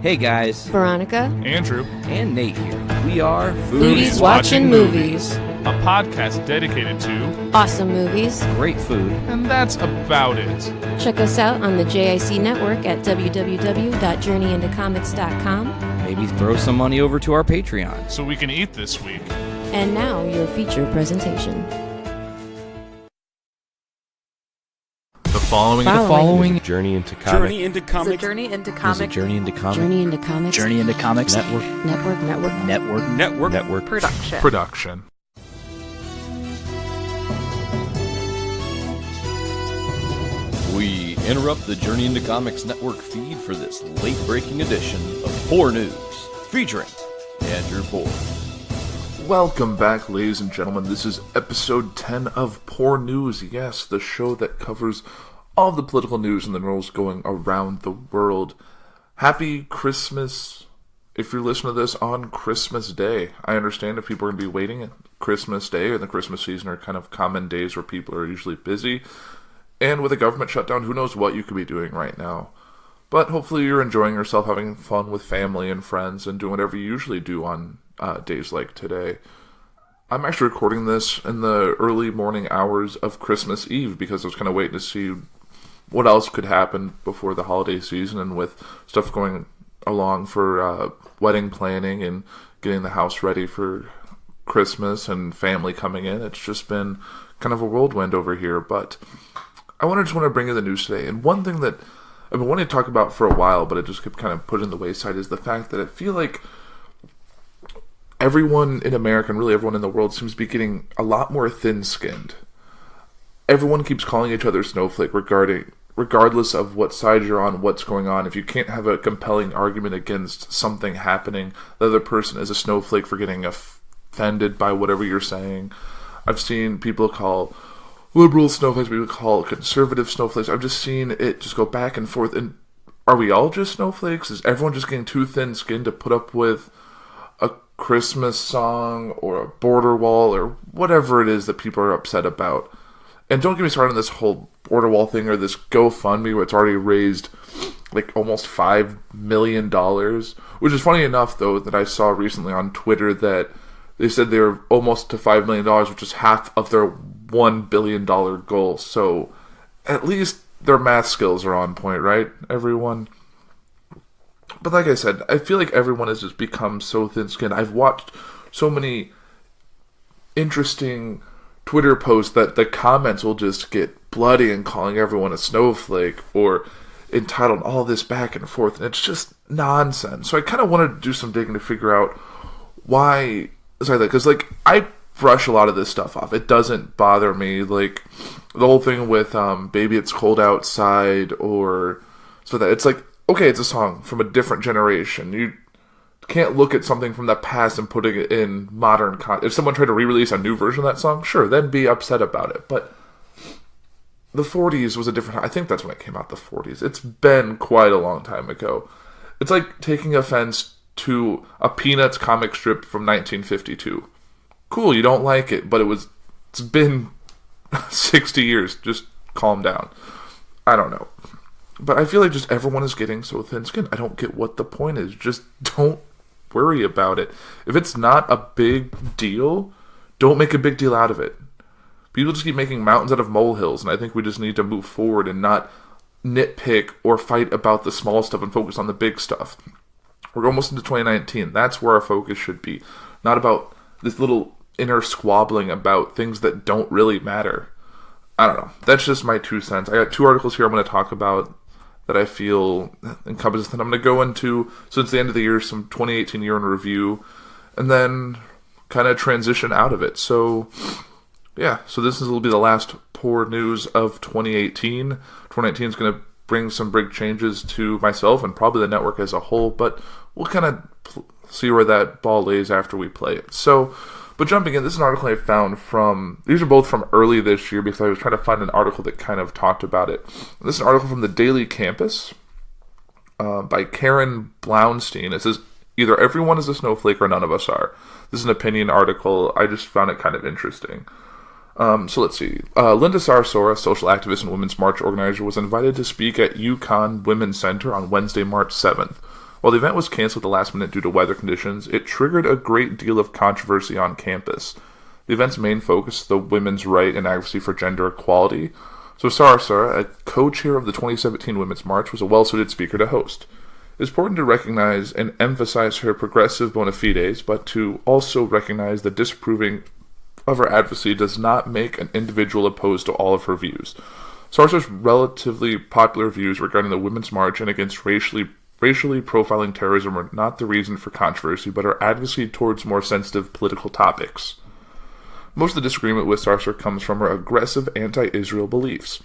Hey guys, Veronica, Andrew, and Nate here. We are Foodies Watching Movies, a podcast dedicated to awesome movies, great food, and that's about it. Check us out on the JIC network at www.journeyintocomics.com. Maybe throw some money over to our Patreon. So we can eat this week. And now, your feature presentation. The following is Journey into Comics. Journey into Comics. Journey into Comics. Journey into Comics. Journey into Comics. Journey into Comics. Network. Production. We interrupt the Journey into Comics network feed for this late-breaking edition of Puhr News, featuring Andrew Puhr. Welcome back, ladies and gentlemen. This is episode 10 of Puhr News. Yes, the show that covers all of the political news and the news going around the world. Happy Christmas if you're listening to this on Christmas Day. I understand if people are going to be waiting, Christmas Day or the Christmas season are kind of common days where people are usually busy. And with a government shutdown, who knows what you could be doing right now. But hopefully you're enjoying yourself, having fun with family and friends, and doing whatever you usually do on days like today. I'm actually recording this in the early morning hours of Christmas Eve because I was kind of waiting to see what else could happen before the holiday season, and with stuff going along for wedding planning and getting the house ready for Christmas and family coming in. It's just been kind of a whirlwind over here, but I just want to bring you the news today. And one thing that I've been wanting to talk about for a while, but it just kept kind of put in the wayside, is the fact that I feel like everyone in America, and really everyone in the world, seems to be getting a lot more thin-skinned. Everyone keeps calling each other snowflake regardless of what side you're on, what's going on. If you can't have a compelling argument against something happening, the other person is a snowflake for getting offended by whatever you're saying. I've seen people call liberal snowflakes, people call conservative snowflakes. I've just seen it just go back and forth. And are we all just snowflakes? Is everyone just getting too thin-skinned to put up with a Christmas song or a border wall or whatever it is that people are upset about? And don't get me started on this whole border wall thing or this GoFundMe where it's already raised like almost $5 million. Which is funny enough, though, that I saw recently on Twitter that they said they were almost to $5 million, which is half of their $1 billion goal. So at least their math skills are on point, right, everyone? But like I said, I feel like everyone has just become so thin-skinned. I've watched so many interesting Twitter posts that the comments will just get bloody and calling everyone a snowflake or entitled all this back and forth, and it's just nonsense. So I kind of wanted to do some digging to figure out why. Sorry, because like I brush a lot of this stuff off. It doesn't bother me. Like the whole thing with "Baby It's Cold Outside" or so that it's like, okay, it's a song from a different generation. You can't look at something from the past and putting it in modern context. If someone tried to re-release a new version of that song, sure, then be upset about it. But the 40s was a different. I think that's when it came out. The 40s. It's been quite a long time ago. It's like taking offense to a Peanuts comic strip from 1952. Cool, you don't like it, but it's been 60 years. Just calm down. I don't know. But I feel like just everyone is getting so thin-skinned. I don't get what the point is. Just don't worry about it. If it's not a big deal, don't make a big deal out of it. People just keep making mountains out of molehills, and I think we just need to move forward and not nitpick or fight about the small stuff and focus on the big stuff. We're almost into 2019. That's where our focus should be. Not about this little inner squabbling about things that don't really matter. I don't know. That's just my 2 cents. I got 2 articles here I'm going to talk about that I feel encompasses that I'm going to go into, since the end of the year, some 2018 year in review, and then kind of transition out of it. So, yeah. So this will be the last Puhr News of 2018. 2019 is going to bring some big changes to myself and probably the network as a whole, but we'll kind of see where that ball lays after we play it. So, but jumping in, this is an article I found from, these are both from early this year because I was trying to find an article that kind of talked about it. This is an article from the Daily Campus by Karen Blaunstein. It says, either everyone is a snowflake or none of us are. This is an opinion article. I just found it kind of interesting. So let's see. Linda Sarasora, social activist and Women's March organizer, was invited to speak at UConn Women's Center on Wednesday, March 7th. While the event was canceled at the last minute due to weather conditions, it triggered a great deal of controversy on campus. The event's main focus is the women's right and advocacy for gender equality, so Sarsa, a co-chair of the 2017 Women's March, was a well-suited speaker to host. It is important to recognize and emphasize her progressive bona fides, but to also recognize that disapproving of her advocacy does not make an individual opposed to all of her views. Sarsa's relatively popular views regarding the Women's March and against racially profiling terrorism were not the reason for controversy, but her advocacy towards more sensitive political topics. Most of the disagreement with Sarsa comes from her aggressive anti-Israel beliefs,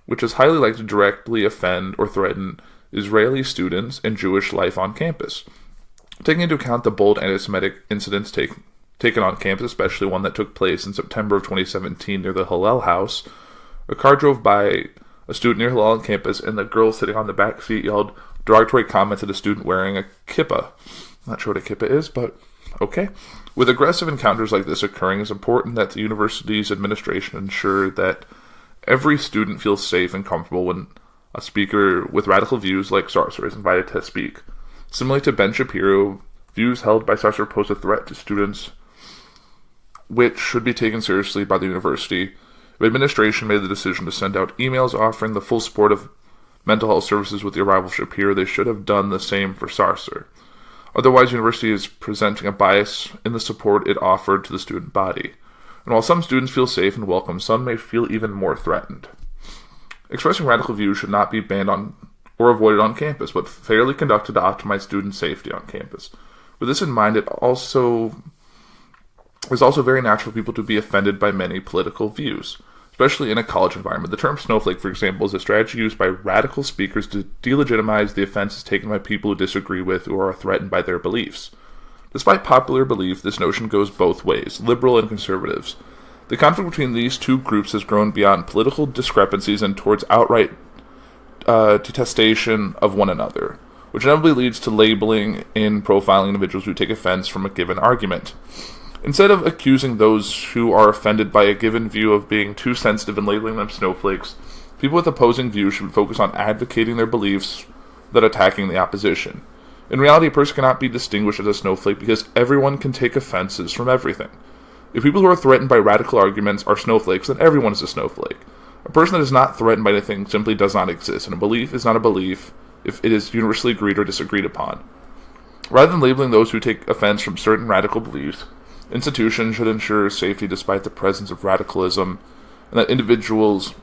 which is highly likely to directly offend or threaten Israeli students and Jewish life on campus. Taking into account the bold anti-Semitic incidents taken on campus, especially one that took place in September of 2017 near the Hillel House, a car drove by a student near Hillel on campus, and the girl sitting on the back seat yelled derogatory comments at a student wearing a kippah. Not sure what a kippah is, but okay. With aggressive encounters like this occurring, it's important that the university's administration ensure that every student feels safe and comfortable when a speaker with radical views like Sarsa is invited to speak. Similarly to Ben Shapiro, views held by Sarsa pose a threat to students which should be taken seriously by the university. If administration made the decision to send out emails offering the full support of mental health services with the arrival of Shapiro, they should have done the same for Sarsa. Otherwise, the university is presenting a bias in the support it offered to the student body. And while some students feel safe and welcome, some may feel even more threatened. Expressing radical views should not be banned on or avoided on campus, but fairly conducted to optimize student safety on campus. With this in mind, it is also very natural for people to be offended by many political views, especially in a college environment. The term snowflake, for example, is a strategy used by radical speakers to delegitimize the offenses taken by people who disagree with or are threatened by their beliefs. Despite popular belief, this notion goes both ways, liberal and conservatives. The conflict between these two groups has grown beyond political discrepancies and towards outright detestation of one another, which inevitably leads to labeling and profiling individuals who take offense from a given argument. Instead of accusing those who are offended by a given view of being too sensitive and labeling them snowflakes, people with opposing views should focus on advocating their beliefs without attacking the opposition. In reality, a person cannot be distinguished as a snowflake because everyone can take offenses from everything. If people who are threatened by radical arguments are snowflakes, then everyone is a snowflake. A person that is not threatened by anything simply does not exist, and a belief is not a belief if it is universally agreed or disagreed upon. Rather than labeling those who take offense from certain radical beliefs, institutions should ensure safety despite the presence of radicalism, and that individuals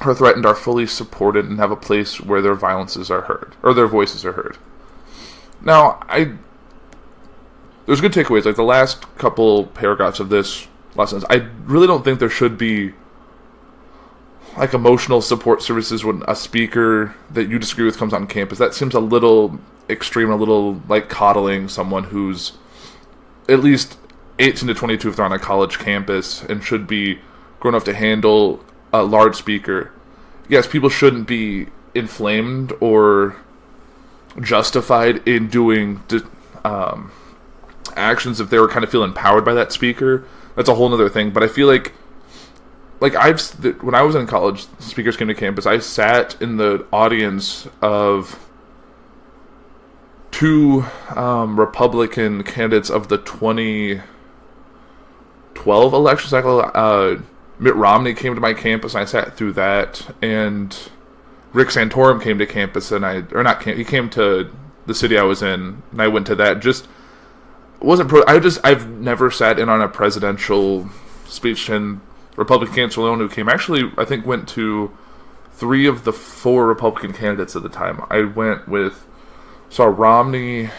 who are threatened are fully supported and have a place where their voices are heard. Now, there's good takeaways. Like the last couple paragraphs of this lesson, I really don't think there should be like emotional support services when a speaker that you disagree with comes on campus. That seems a little extreme, a little like coddling someone who's at least 18 to 22 if they're on a college campus and should be grown enough to handle a large speaker. Yes, people shouldn't be inflamed or justified in doing actions if they were kind of feel empowered by that speaker. That's a whole other thing. But I feel like when I was in college, speakers came to campus. I sat in the audience of two Republican candidates of the 2012 election cycle. Mitt Romney came to my campus, and I sat through that. And Rick Santorum came to campus, and he came to the city I was in, and I went to that. I've never sat in on a presidential speech, and Republican candidates were the one who came. Actually, I think went to 3 of the 4 Republican candidates at the time. I saw Romney,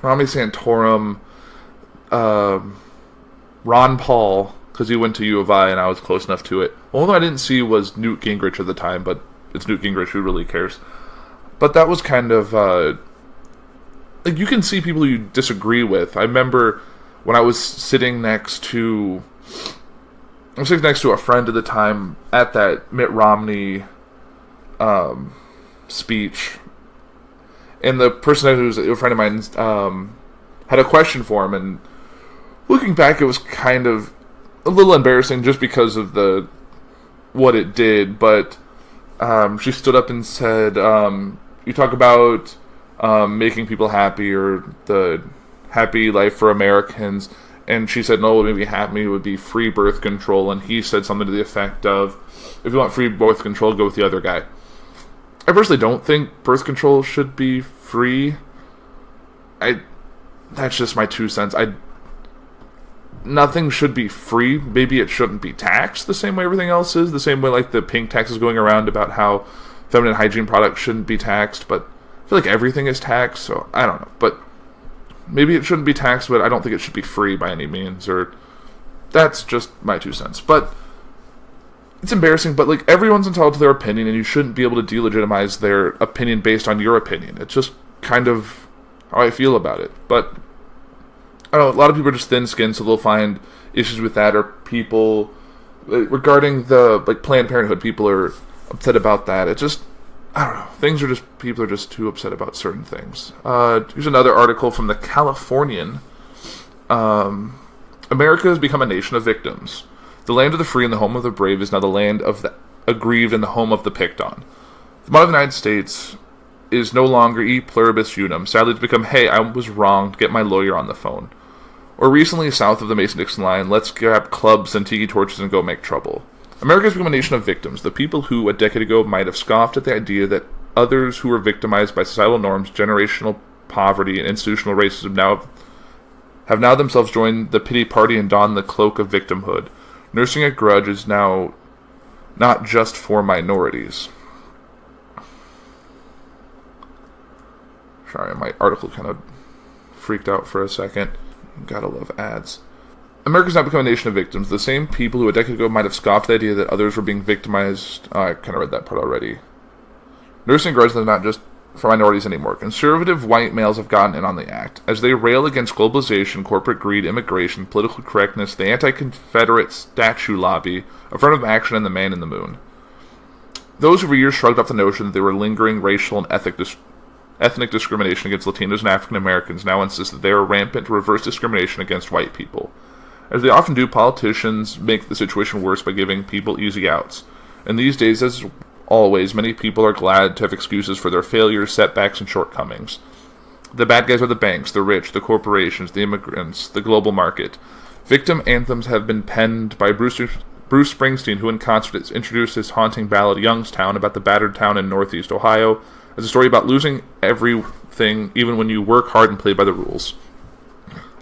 Santorum, Ron Paul, because he went to U of I and I was close enough to it. Although I didn't see was Newt Gingrich at the time, but it's Newt Gingrich, who really cares. But that was kind of, like you can see people you disagree with. I remember when I was sitting next to a friend at the time at that Mitt Romney speech, and the person who was a friend of mine had a question for him, and looking back, it was kind of a little embarrassing just because of what it did, but she stood up and said, you talk about making people happy or the happy life for Americans, and she said, no, what made me happy would be free birth control, and he said something to the effect of, if you want free birth control, go with the other guy. I personally don't think birth control should be free. That's just my 2 cents. Nothing should be free. Maybe it shouldn't be taxed the same way everything else is, the same way like the pink tax is going around about how feminine hygiene products shouldn't be taxed, but I feel like everything is taxed, so I don't know. But maybe it shouldn't be taxed, but I don't think it should be free by any means, or that's just my 2 cents. But it's embarrassing, but like everyone's entitled to their opinion, and you shouldn't be able to delegitimize their opinion based on your opinion. It's just kind of how I feel about it. But I don't know, a lot of people are just thin-skinned, so they'll find issues with that, or people regarding the like Planned Parenthood, people are upset about that. It just, I don't know, people are just too upset about certain things. Here's another article from the Californian. America has become a nation of victims. The land of the free and the home of the brave is now the land of the aggrieved and the home of the picked on. The motto of the United States is no longer e pluribus unum. Sadly, it's become, hey, I was wrong, get my lawyer on the phone. Or recently, south of the Mason-Dixon line, let's grab clubs and tiki torches and go make trouble. America has become a nation of victims. The people who, a decade ago, might have scoffed at the idea that others who were victimized by societal norms, generational poverty, and institutional racism have now themselves joined the pity party and donned the cloak of victimhood. Nursing a grudge is now not just for minorities. Sorry, my article kind of freaked out for a second. Gotta love ads. America's not become a nation of victims. The same people who a decade ago might have scoffed at the idea that others were being victimized. I kind of read that part already. Nursing grudge is not just for minorities anymore. Conservative white males have gotten in on the act. As they rail against globalization, corporate greed, immigration, political correctness, the anti-Confederate statue lobby, affirmative action, and the man in the moon. Those who for years shrugged off the notion that there were lingering racial and ethnic discrimination against Latinos and African Americans now insist that they are rampant to reverse discrimination against white people. As they often do, politicians make the situation worse by giving people easy outs. And these days, as always, many people are glad to have excuses for their failures, setbacks, and shortcomings. The bad guys are the banks, the rich, the corporations, the immigrants, the global market. Victim anthems have been penned by Bruce Springsteen, who in concert introduced his haunting ballad Youngstown about the battered town in northeast Ohio as a story about losing everything even when you work hard and play by the rules.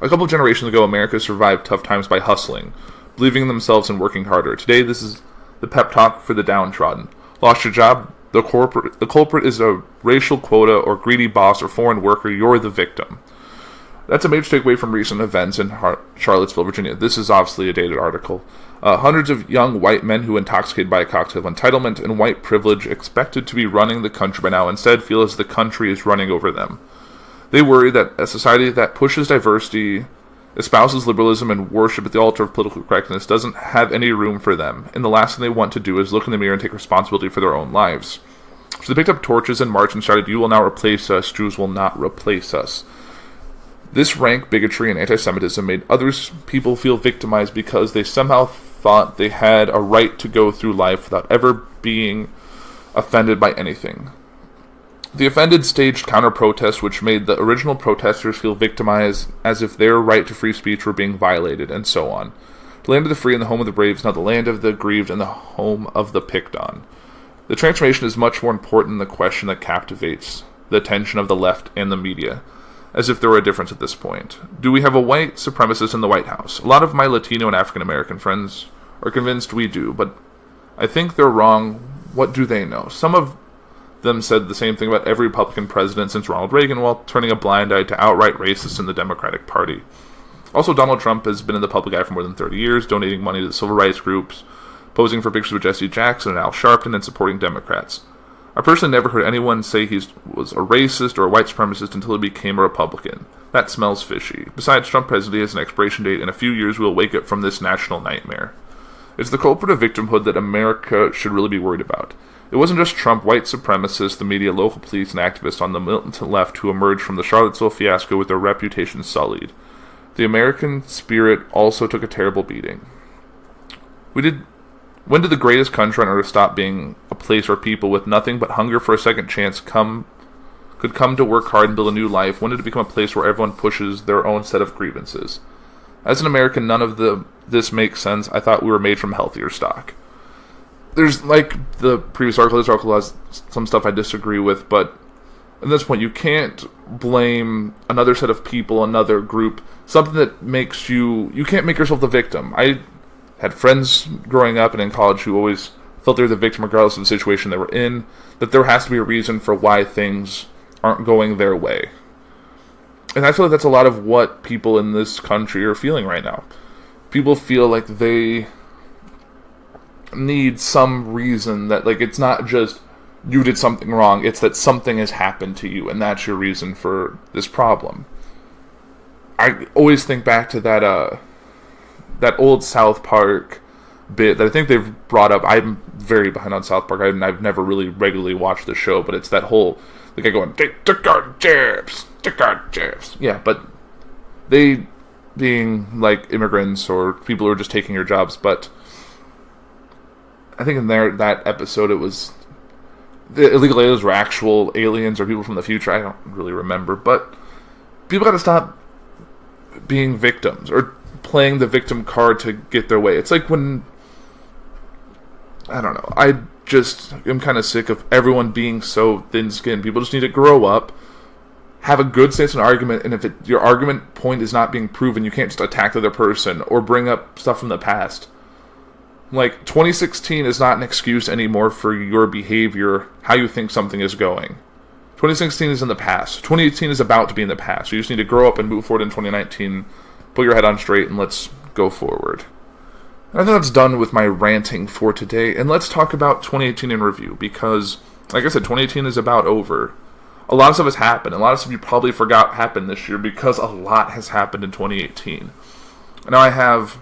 A couple of generations ago, America survived tough times by hustling, believing in themselves and working harder. Today, this is the pep talk for the downtrodden. Lost your job? The culprit is a racial quota or greedy boss or foreign worker. You're the victim. That's a major takeaway from recent events in Charlottesville, Virginia. This is obviously a dated article. Hundreds of young white men who, intoxicated by a cocktail of entitlement and white privilege, expected to be running the country by now, instead feel as the country is running over them. They worry that a society that pushes diversity, espouses liberalism, and worship at the altar of political correctness doesn't have any room for them, and the last thing they want to do is look in the mirror and take responsibility for their own lives. So they picked up torches and marched and shouted, "You will not replace us, Jews will not replace us." This rank bigotry and anti-Semitism made others people feel victimized because they somehow thought they had a right to go through life without ever being offended by anything. The offended staged counter-protests, which made the original protesters feel victimized as if their right to free speech were being violated, and so on. The land of the free and the home of the brave is now the land of the aggrieved and the home of the picked on. The transformation is much more important than the question that captivates the attention of the left and the media, as if there were a difference at this point. Do we have a white supremacist in the White House? A lot of my Latino and African American friends are convinced we do, but I think they're wrong. What do they know? Some of them said the same thing about every Republican president since Ronald Reagan, while turning a blind eye to outright racists in the Democratic Party. Also, Donald Trump has been in the public eye for more than 30 years, donating money to the civil rights groups, posing for pictures with Jesse Jackson and Al Sharpton, and supporting Democrats. I personally never heard anyone say he was a racist or a white supremacist until he became a Republican. That smells fishy. Besides, Trump presidency has an expiration date. In a few years, we will wake up from this national nightmare. It's the culprit of victimhood that America should really be worried about. It wasn't just Trump, white supremacists, the media, local police, and activists on the militant left who emerged from the Charlottesville fiasco with their reputations sullied. The American spirit also took a terrible beating. When did the greatest country on earth stop being a place where people with nothing but hunger for a second chance come could come to work hard and build a new life, when did it become a place where everyone pushes their own set of grievances? As an American, none of this makes sense. I thought we were made from healthier stock. There's, like the previous article, this article has some stuff I disagree with, but at this point, you can't blame another set of people, another group, something that makes you can't make yourself the victim. I had friends growing up and in college who always felt they were the victim regardless of the situation they were in, that there has to be a reason for why things aren't going their way. And I feel like that's a lot of what people in this country are feeling right now. People feel like they need some reason, that like it's not just you did something wrong, it's that something has happened to you, and that's your reason for this problem. I always think back to that old South Park bit that I think they've brought up. I'm very behind on South Park. I've never really regularly watched the show, but it's that whole, the guy going, take our jabs. Yeah, but they being like immigrants or people who are just taking your jobs, but I think in that episode it was the illegal aliens were actual aliens or people from the future. I don't really remember, but people got to stop being victims or playing the victim card to get their way. It's like when, I don't know, I just am kind of sick of everyone being so thin-skinned. People just need to grow up, have a good sense in argument, and if your argument point is not being proven, you can't just attack the other person or bring up stuff from the past. Like, 2016 is not an excuse anymore for your behavior, how you think something is going. 2016 is in the past. 2018 is about to be in the past. You just need to grow up and move forward in 2019, put your head on straight, and let's go forward. And I think that's done with my ranting for today, and let's talk about 2018 in review, because, like I said, 2018 is about over. A lot of stuff has happened. A lot of stuff you probably forgot happened this year, because a lot has happened in 2018. And now I have,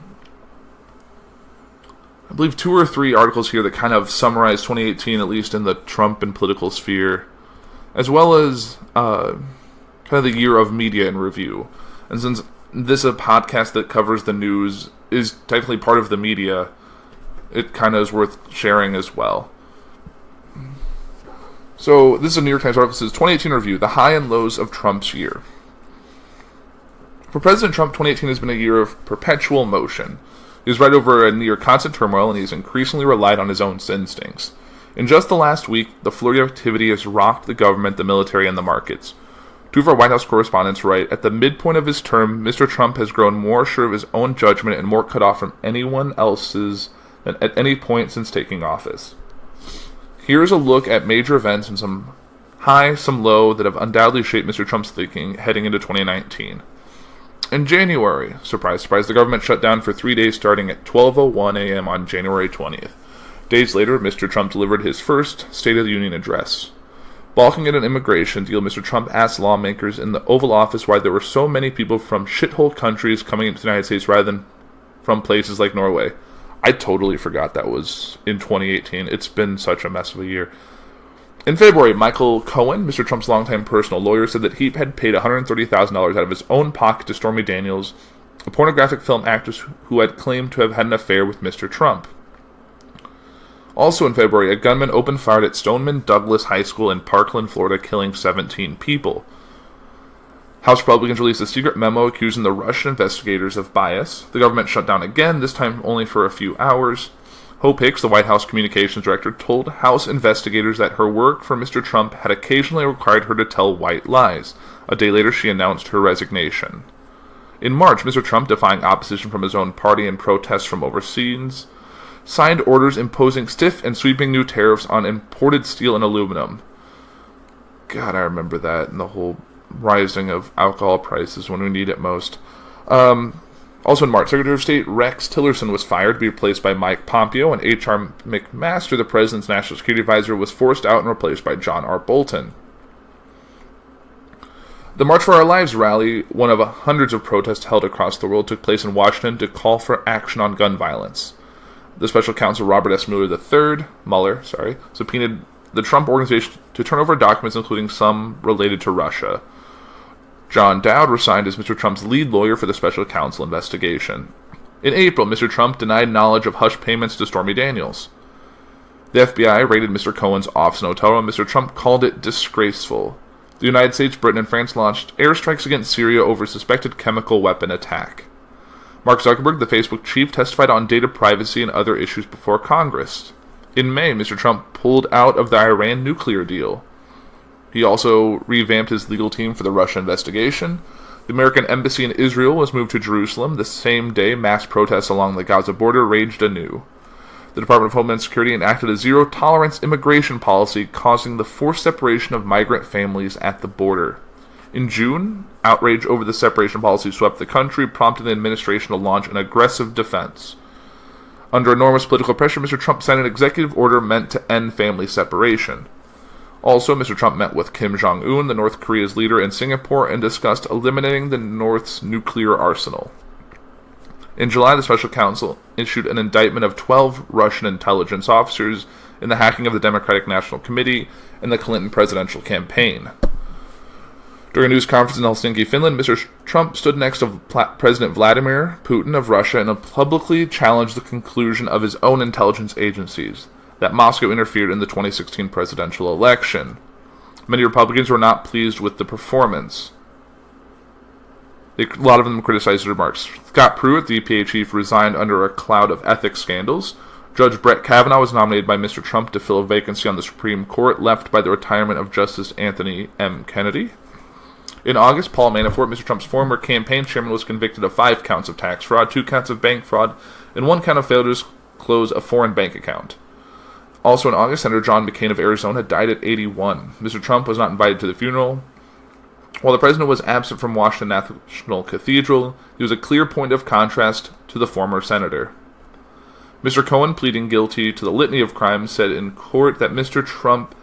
I believe, 2 or 3 articles here that kind of summarize 2018, at least in the Trump and political sphere, as well as kind of the year of media in review. And since this is a podcast that covers the news, is technically part of the media, it kind of is worth sharing as well. So, this is a New York Times article that says, 2018 review, the high and lows of Trump's year. For President Trump, 2018 has been a year of perpetual motion. He has ride over a near constant turmoil, and he has increasingly relied on his own instincts. In just the last week, the flurry of activity has rocked the government, the military, and the markets. 2 of our White House correspondents write, at the midpoint of his term, Mr. Trump has grown more sure of his own judgment and more cut off from anyone else's than at any point since taking office. Here is a look at major events and some high, some low, that have undoubtedly shaped Mr. Trump's thinking heading into 2019. In January, surprise, surprise, the government shut down for 3 days starting at 12:01 a.m. on January 20th. Days later, Mr. Trump delivered his first State of the Union address. Balking at an immigration deal, Mr. Trump asked lawmakers in the Oval Office why there were so many people from shithole countries coming into the United States rather than from places like Norway. I totally forgot that was in 2018. It's been such a mess of a year. In February, Michael Cohen, Mr. Trump's longtime personal lawyer, said that he had paid $130,000 out of his own pocket to Stormy Daniels, a pornographic film actress who had claimed to have had an affair with Mr. Trump. Also in February, a gunman opened fire at Stoneman Douglas High School in Parkland, Florida, killing 17 people. House Republicans released a secret memo accusing the Russian investigators of bias. The government shut down again, this time only for a few hours. Hope Hicks, the White House communications director, told House investigators that her work for Mr. Trump had occasionally required her to tell white lies. A day later, she announced her resignation. In March, Mr. Trump, defying opposition from his own party and protests from overseas, signed orders imposing stiff and sweeping new tariffs on imported steel and aluminum. God, I remember that, and the whole rising of alcohol prices when we need it most. Also in March, Secretary of State Rex Tillerson was fired to be replaced by Mike Pompeo, and H.R. McMaster, the President's National Security Advisor, was forced out and replaced by John R. Bolton. The March for Our Lives rally, one of hundreds of protests held across the world, took place in Washington to call for action on gun violence. The special counsel Robert S. Mueller subpoenaed the Trump organization to turn over documents, including some related to Russia. John Dowd resigned as Mr. Trump's lead lawyer for the special counsel investigation. In April, Mr. Trump denied knowledge of hush payments to Stormy Daniels. The FBI raided Mr. Cohen's office and hotel room. Mr. Trump called it disgraceful. The United States, Britain, and France launched airstrikes against Syria over suspected chemical weapon attack. Mark Zuckerberg, the Facebook chief, testified on data privacy and other issues before Congress. In May, Mr. Trump pulled out of the Iran nuclear deal. He also revamped his legal team for the Russia investigation. The American embassy in Israel was moved to Jerusalem. The same day, mass protests along the Gaza border raged anew. The Department of Homeland Security enacted a zero-tolerance immigration policy, causing the forced separation of migrant families at the border. In June, outrage over the separation policy swept the country, prompting the administration to launch an aggressive defense. Under enormous political pressure, Mr. Trump signed an executive order meant to end family separation. Also, Mr. Trump met with Kim Jong-un, the North Korea's leader, in Singapore and discussed eliminating the North's nuclear arsenal. In July, the Special Counsel issued an indictment of 12 Russian intelligence officers in the hacking of the Democratic National Committee and the Clinton presidential campaign. During a news conference in Helsinki, Finland, Mr. Trump stood next to President Vladimir Putin of Russia and publicly challenged the conclusion of his own intelligence agencies that Moscow interfered in the 2016 presidential election. Many Republicans were not pleased with the performance. A lot of them criticized the remarks. Scott Pruitt, the EPA chief, resigned under a cloud of ethics scandals. Judge Brett Kavanaugh was nominated by Mr. Trump to fill a vacancy on the Supreme Court, left by the retirement of Justice Anthony M. Kennedy. In August, Paul Manafort, Mr. Trump's former campaign chairman, was convicted of 5 counts of tax fraud, 2 counts of bank fraud, and 1 count of failure to close a foreign bank account. Also in August, Senator John McCain of Arizona died at 81. Mr. Trump was not invited to the funeral. While the president was absent from Washington National Cathedral, he was a clear point of contrast to the former senator. Mr. Cohen, pleading guilty to the litany of crimes, said in court that Mr. Trump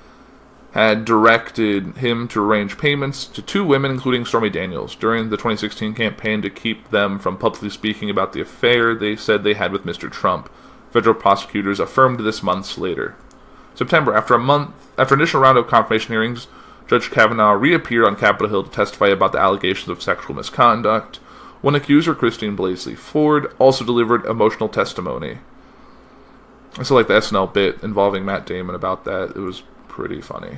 had directed him to arrange payments to 2 women, including Stormy Daniels, during the 2016 campaign to keep them from publicly speaking about the affair they said they had with Mr. Trump. Federal prosecutors affirmed this months later. September, after an initial round of confirmation hearings, Judge Kavanaugh reappeared on Capitol Hill to testify about the allegations of sexual misconduct. One accuser, Christine Blasey Ford, also delivered emotional testimony. I still like the SNL bit involving Matt Damon about that. It was pretty funny.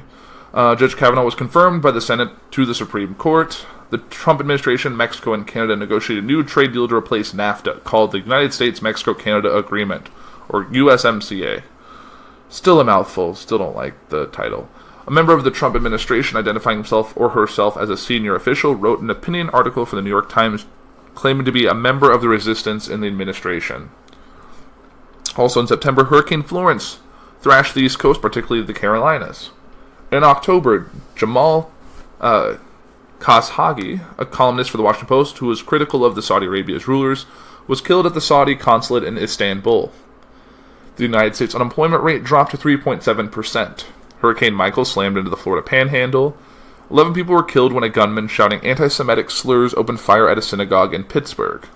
Judge Kavanaugh was confirmed by the Senate to the Supreme Court. The Trump administration, Mexico, and Canada negotiated a new trade deal to replace NAFTA, called the United States-Mexico-Canada Agreement, or USMCA. Still a mouthful, still don't like the title. A member of the Trump administration, identifying himself or herself as a senior official, wrote an opinion article for the New York Times claiming to be a member of the resistance in the administration. Also in September, Hurricane Florence thrashed the East Coast, particularly the Carolinas. In October, Jamal Khashoggi, a columnist for the Washington Post who was critical of the Saudi Arabia's rulers, was killed at the Saudi consulate in Istanbul. The United States unemployment rate dropped to 3.7%. Hurricane Michael slammed into the Florida Panhandle. 11 people were killed when a gunman shouting anti-Semitic slurs opened fire at a synagogue in Pittsburgh.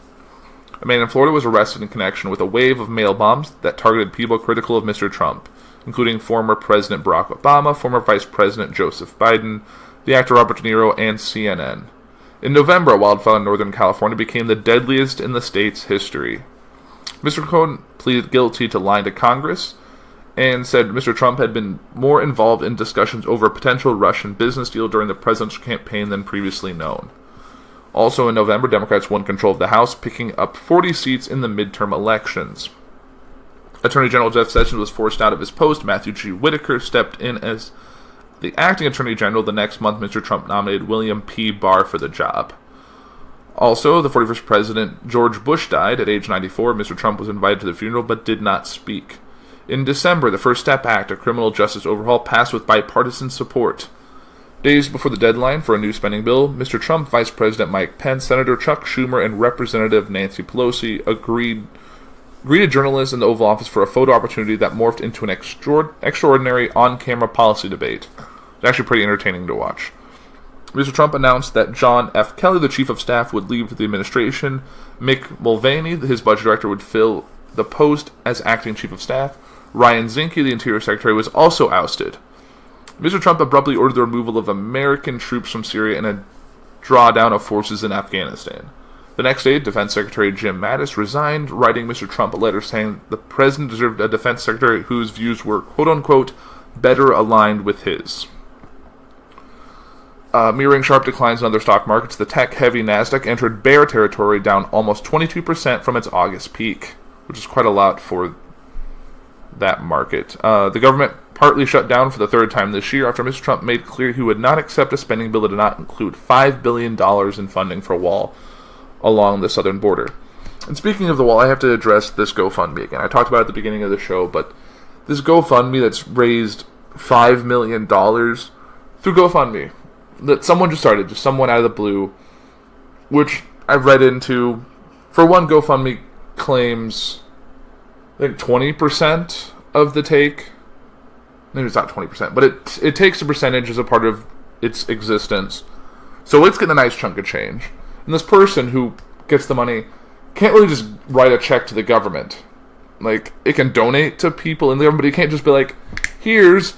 A man in Florida was arrested in connection with a wave of mail bombs that targeted people critical of Mr. Trump, including former President Barack Obama, former Vice President Joseph Biden, the actor Robert De Niro, and CNN. In November, a wildfire in Northern California became the deadliest in the state's history. Mr. Cohen pleaded guilty to lying to Congress and said Mr. Trump had been more involved in discussions over a potential Russian business deal during the presidential campaign than previously known. Also in November, Democrats won control of the House, picking up 40 seats in the midterm elections. Attorney General Jeff Sessions was forced out of his post. Matthew G. Whitaker stepped in as the acting Attorney General. The next month, Mr. Trump nominated William P. Barr for the job. Also, the 41st President George Bush died at age 94. Mr. Trump was invited to the funeral but did not speak. In December, the First Step Act, a criminal justice overhaul, passed with bipartisan support. Days before the deadline for a new spending bill, Mr. Trump, Vice President Mike Pence, Senator Chuck Schumer, and Representative Nancy Pelosi greeted journalists in the Oval Office for a photo opportunity that morphed into an extraordinary on-camera policy debate. It's actually pretty entertaining to watch. Mr. Trump announced that John F. Kelly, the Chief of Staff, would leave the administration. Mick Mulvaney, his budget director, would fill the post as acting Chief of Staff. Ryan Zinke, the Interior Secretary, was also ousted. Mr. Trump abruptly ordered the removal of American troops from Syria and a drawdown of forces in Afghanistan. The next day, Defense Secretary Jim Mattis resigned, writing Mr. Trump a letter saying the president deserved a defense secretary whose views were, quote-unquote, better aligned with his. Mirroring sharp declines in other stock markets, the tech-heavy Nasdaq entered bear territory, down almost 22% from its August peak, which is quite a lot for that market. The government partly shut down for the third time this year after Mr. Trump made clear he would not accept a spending bill that did not include $5 billion in funding for a wall along the southern border. And speaking of the wall, I have to address this GoFundMe again. I talked about it at the beginning of the show, but this GoFundMe that's raised $5 million through GoFundMe, that someone just started, just someone out of the blue, which I've read into. For one, GoFundMe claims, I think, 20% of the take. Maybe it's not 20%, but it takes a percentage as a part of its existence. So it's getting a nice chunk of change. And this person who gets the money can't really just write a check to the government. Like, it can donate to people in the government, but it can't just be like, here's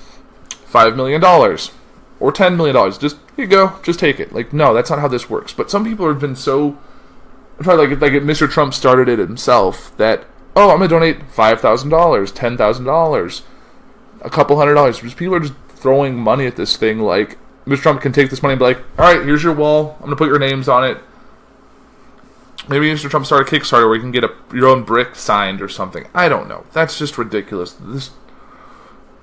$5 million or $10 million. Just, here you go, just take it. Like, no, that's not how this works. But some people have been so, like if Mr. Trump started it himself, that, oh, I'm going to donate $5,000, $10,000, a couple $100. Because people are just throwing money at this thing. Like, Mr. Trump can take this money and be like, all right, here's your wall. I'm going to put your names on it. Maybe Mr. Trump started a Kickstarter where you can get your own brick signed or something. I don't know. That's just ridiculous.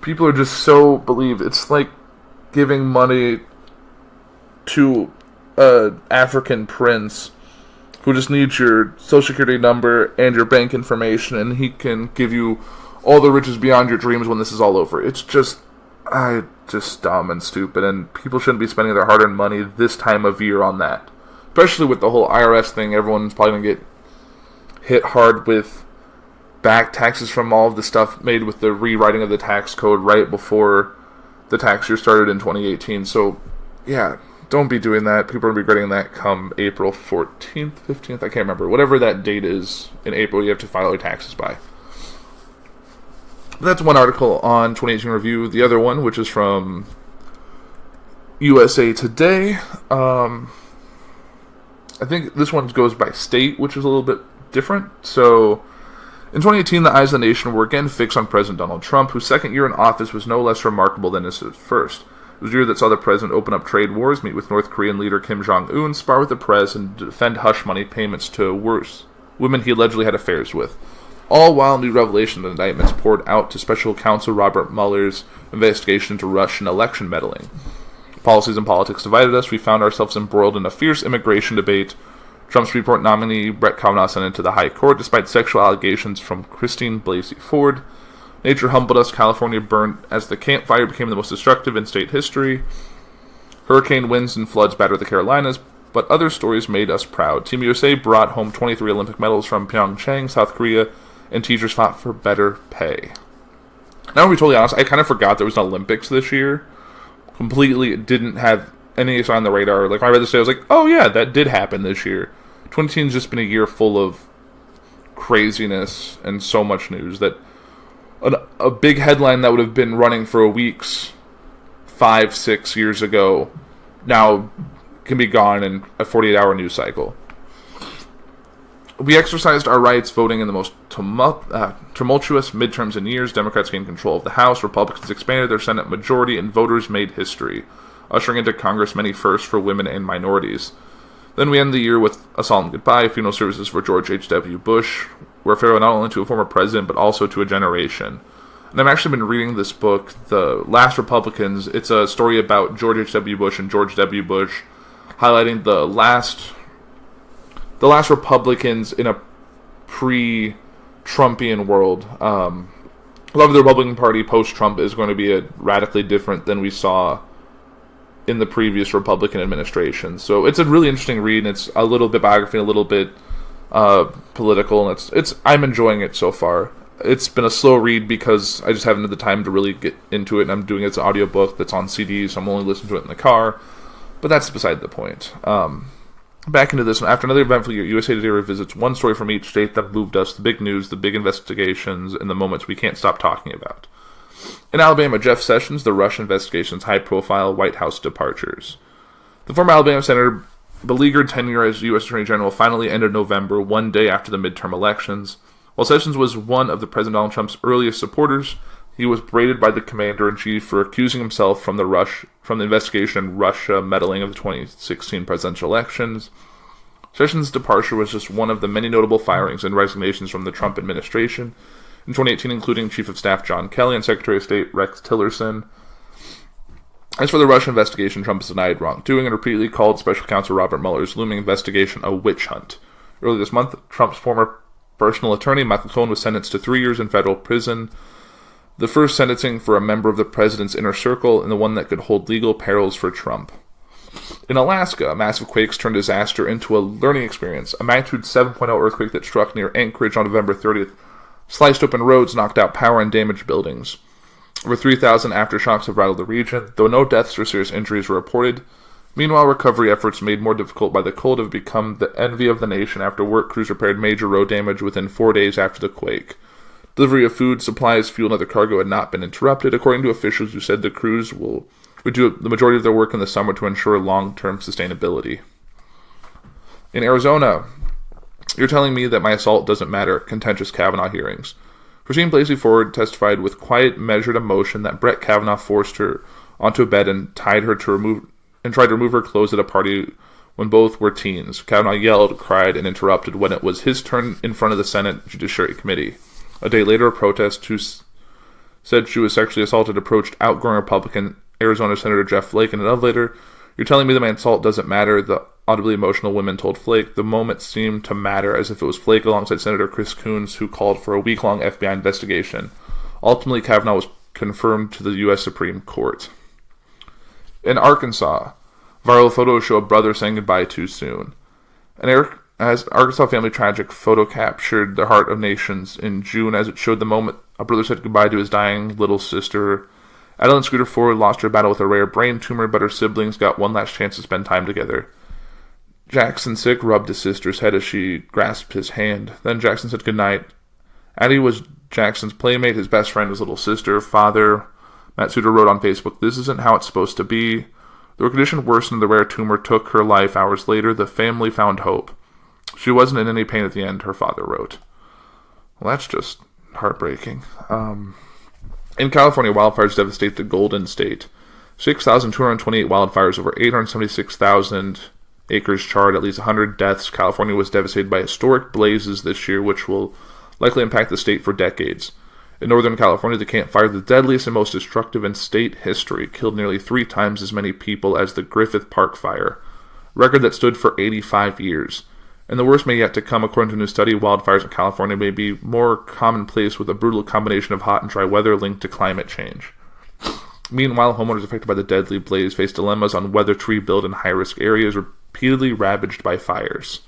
People are just so believed. It's like giving money to an African prince who just needs your social security number and your bank information, and he can give you all the riches beyond your dreams when this is all over. It's just dumb and stupid, and people shouldn't be spending their hard-earned money this time of year on that. Especially with the whole IRS thing, everyone's probably going to get hit hard with back taxes from all of the stuff made with the rewriting of the tax code right before the tax year started in 2018. So, yeah, don't be doing that. People are regretting that come April 14th, 15th, I can't remember. Whatever that date is in April, you have to file your taxes by. That's one article on 2018 Review. The other one, which is from USA Today, I think this one goes by state, which is a little bit different. So, in 2018, the eyes of the nation were again fixed on President Donald Trump, whose second year in office was no less remarkable than his first. It was a year that saw the president open up trade wars, meet with North Korean leader Kim Jong-un, spar with the press, and defend hush money payments to women he allegedly had affairs with. All while new revelations and indictments poured out to special counsel Robert Mueller's investigation into Russian election meddling. Policies and politics divided us. We found ourselves embroiled in a fierce immigration debate. Trump's Supreme Court nominee Brett Kavanaugh sent into the High Court despite sexual allegations from Christine Blasey Ford. Nature humbled us. California burned as the Camp Fire became the most destructive in state history. Hurricane winds and floods battered the Carolinas, but other stories made us proud. Team USA brought home 23 Olympic medals from Pyeongchang, South Korea, and teachers fought for better pay. Now, to be totally honest, I kind of forgot there was an Olympics this year. Completely didn't have any on the radar. Like, when I read this today, I was like, oh yeah, that did happen this year. 2018 has just been a year full of craziness and so much news that a big headline that would have been running for weeks 5-6 years ago now can be gone in a 48-hour news cycle. We exercised our rights voting in the most tumultuous midterms in years. Democrats gained control of the House, Republicans expanded their Senate majority, and voters made history, ushering into Congress many firsts for women and minorities. Then we end the year with a solemn goodbye, funeral services for George H.W. Bush, where farewell not only to a former president, but also to a generation. And I've actually been reading this book, The Last Republicans. It's a story about George H.W. Bush and George W. Bush, highlighting the last Republicans in a pre-Trumpian world. A lot of the Republican Party post-Trump is going to be radically different than we saw in the previous Republican administration. So it's a really interesting read, and it's a little bit biography, a little bit political, and I'm enjoying it so far. It's been a slow read because I just haven't had the time to really get into it, and I'm doing it as an audiobook that's on CD, so I'm only listening to it in the car. But that's beside the point. Back into this one. After another eventful year, USA Today revisits one story from each state that moved us, the big news, the big investigations, and the moments we can't stop talking about. In Alabama, Jeff Sessions, the Russia investigation's high-profile White House departures. The former Alabama senator beleaguered tenure as U.S. Attorney General finally ended November, one day after the midterm elections. While Sessions was one of the President Donald Trump's earliest supporters, He was berated by the commander-in-chief for accusing himself from the investigation in Russia meddling of the 2016 presidential elections. Sessions' departure was just one of the many notable firings and resignations from the Trump administration in 2018, including Chief of Staff John Kelly and Secretary of State Rex Tillerson. As for the Russia investigation, Trump has denied wrongdoing and repeatedly called Special Counsel Robert Mueller's looming investigation a witch hunt. Earlier this month, Trump's former personal attorney, Michael Cohen, was sentenced to 3 years in federal prison, the first sentencing for a member of the president's inner circle and the one that could hold legal perils for Trump. In Alaska, massive quakes turned disaster into a learning experience. A magnitude 7.0 earthquake that struck near Anchorage on November 30th sliced open roads, knocked out power, and damaged buildings. Over 3,000 aftershocks have rattled the region, though no deaths or serious injuries were reported. Meanwhile, recovery efforts made more difficult by the cold have become the envy of the nation after work crews repaired major road damage within 4 days after the quake. Delivery of food, supplies, fuel, and other cargo had not been interrupted, according to officials who said the crews would do the majority of their work in the summer to ensure long-term sustainability. In Arizona, you're telling me that my assault doesn't matter, contentious Kavanaugh hearings. Christine Blasey Ford testified with quiet, measured emotion that Brett Kavanaugh forced her onto a bed and tried to remove her clothes at a party when both were teens. Kavanaugh yelled, cried, and interrupted when it was his turn in front of the Senate Judiciary Committee. A day later, a protest who said she was sexually assaulted approached outgoing Republican Arizona Senator Jeff Flake in an elevator. You're telling me that my assault doesn't matter, the audibly emotional woman told Flake. The moment seemed to matter, as if it was Flake alongside Senator Chris Coons, who called for a week-long FBI investigation. Ultimately, Kavanaugh was confirmed to the U.S. Supreme Court. In Arkansas, viral photos show a brother saying goodbye too soon. As Arkansas family tragic photo captured the heart of nations in June as it showed the moment a brother said goodbye to his dying little sister. Adeline Scooter Ford lost her battle with a rare brain tumor, but her siblings got one last chance to spend time together. Jackson Sick rubbed his sister's head as she grasped his hand. Then Jackson said goodnight. Addie was Jackson's playmate, his best friend, his little sister. Father Matt Suter wrote on Facebook, "This isn't how it's supposed to be." Though her condition worsened, the rare tumor took her life hours later. The family found hope. She wasn't in any pain at the end, her father wrote. Well, that's just heartbreaking. In California, wildfires devastate the Golden State. 6,228 wildfires, over 876,000 acres charred, at least 100 deaths. California was devastated by historic blazes this year, which will likely impact the state for decades. In Northern California, the Camp Fire, the deadliest and most destructive in state history, killed nearly 3 times as many people as the Griffith Park Fire, a record that stood for 85 years. And the worst may yet to come. According to a new study, wildfires in California may be more commonplace with a brutal combination of hot and dry weather linked to climate change. Meanwhile, homeowners affected by the deadly blaze face dilemmas on whether to rebuild in high-risk areas repeatedly ravaged by fires.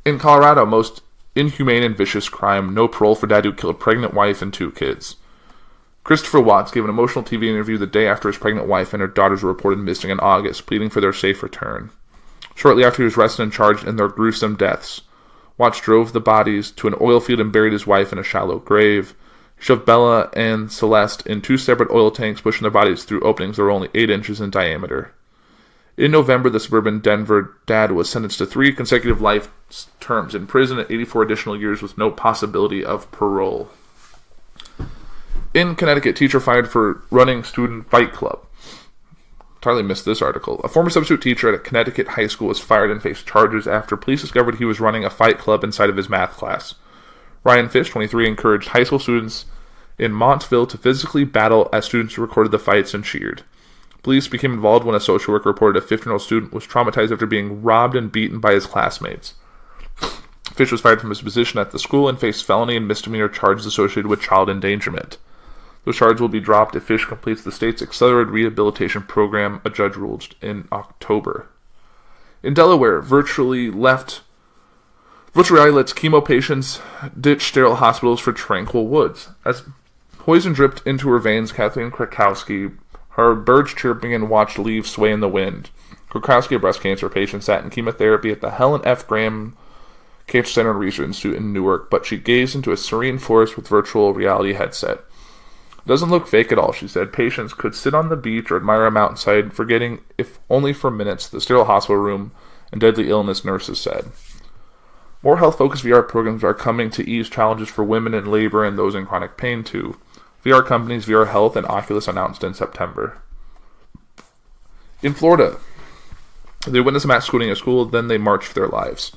In Colorado, most inhumane and vicious crime, no parole for dad who killed pregnant wife and 2 kids. Christopher Watts gave an emotional TV interview the day after his pregnant wife and her daughters were reported missing in August, pleading for their safe return. Shortly after he was arrested and charged in their gruesome deaths, Watts drove the bodies to an oil field and buried his wife in a shallow grave. He shoved Bella and Celeste in 2 separate oil tanks, pushing their bodies through openings that were only 8 inches in diameter. In November, the suburban Denver dad was sentenced to 3 consecutive life terms in prison and 84 additional years with no possibility of parole. In Connecticut, teacher fired for running student fight club. Entirely missed this article. A former substitute teacher at a Connecticut high school was fired and faced charges after police discovered he was running a fight club inside of his math class. Ryan Fish, 23, encouraged high school students in Montville to physically battle as students recorded the fights and cheered. Police became involved when a social worker reported a 15-year-old student was traumatized after being robbed and beaten by his classmates. Fish was fired from his position at the school and faced felony and misdemeanor charges associated with child endangerment. Those charges will be dropped if Fish completes the state's accelerated rehabilitation program, a judge ruled in October. In Delaware, virtual reality lets chemo patients ditch sterile hospitals for tranquil woods. As poison dripped into her veins, Kathleen Krakowski heard birds chirping and watched leaves sway in the wind. Krakowski, a breast cancer patient, sat in chemotherapy at the Helen F. Graham Cancer Center and Research Institute in Newark, but she gazed into a serene forest with virtual reality headset. Doesn't look fake at all, she said. Patients could sit on the beach or admire a mountainside, forgetting, if only for minutes, the sterile hospital room and deadly illness, nurses said. More health-focused VR programs are coming to ease challenges for women in labor and those in chronic pain, too. VR companies VR Health and Oculus announced in September. In Florida, they witnessed a mass shooting at school, then they marched for their lives.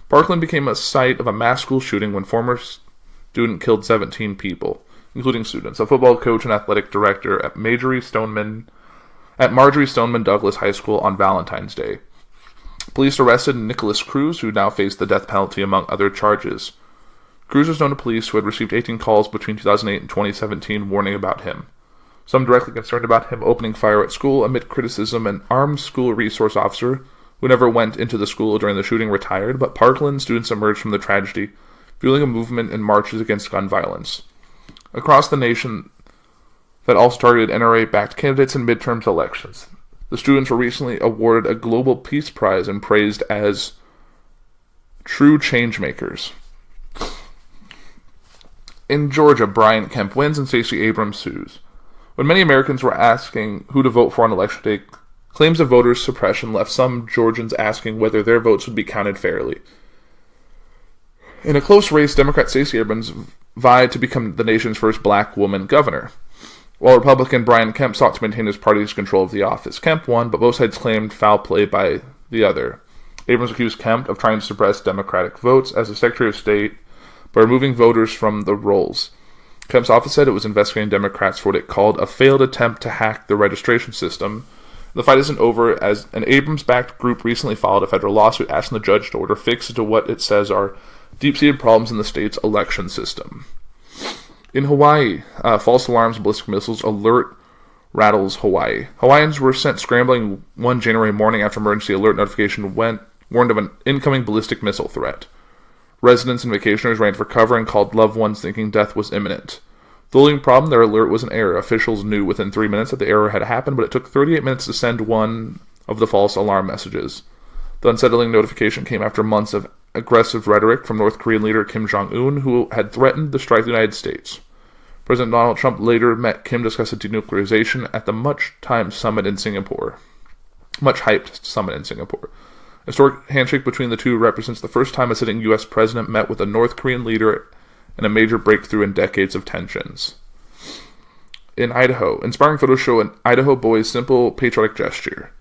Parkland became a site of a mass school shooting when former student killed 17 people, including students. A football coach and athletic director at Marjorie Stoneman Douglas High School on Valentine's Day. Police arrested Nicholas Cruz, who now faced the death penalty among other charges. Cruz was known to police who had received 18 calls between 2008 and 2017 warning about him. Some directly concerned about him opening fire at school amid criticism. An armed school resource officer who never went into the school during the shooting retired, but Parkland students emerged from the tragedy, fueling a movement and marches against gun violence. Across the nation that also targeted NRA-backed candidates in midterm elections. The students were recently awarded a Global Peace Prize and praised as true changemakers. In Georgia, Brian Kemp wins and Stacey Abrams sues. When many Americans were asking who to vote for on election day, claims of voter suppression left some Georgians asking whether their votes would be counted fairly. In a close race, Democrat Stacey Abrams vied to become the nation's first black woman governor, while Republican Brian Kemp sought to maintain his party's control of the office. Kemp won, but both sides claimed foul play by the other. Abrams accused Kemp of trying to suppress Democratic votes as the Secretary of State by removing voters from the rolls. Kemp's office said it was investigating Democrats for what it called a failed attempt to hack the registration system. The fight isn't over, as an Abrams-backed group recently filed a federal lawsuit asking the judge to order fixes to what it says are deep-seated problems in the state's election system. In Hawaii, false alarms and ballistic missiles alert rattles Hawaii. Hawaiians were sent scrambling one January morning after emergency alert notification warned of an incoming ballistic missile threat. Residents and vacationers ran for cover and called loved ones thinking death was imminent. The only problem, their alert was an error. Officials knew within 3 minutes that the error had happened, but it took 38 minutes to send one of the false alarm messages. The unsettling notification came after months of aggressive rhetoric from North Korean leader Kim Jong-un, who had threatened to strike the United States. President Donald Trump later met Kim to discuss a denuclearization at the much-hyped summit in Singapore. A historic handshake between the two represents the first time a sitting U.S. president met with a North Korean leader and a major breakthrough in decades of tensions. In Idaho, inspiring photos show an Idaho boy's simple patriotic gesture.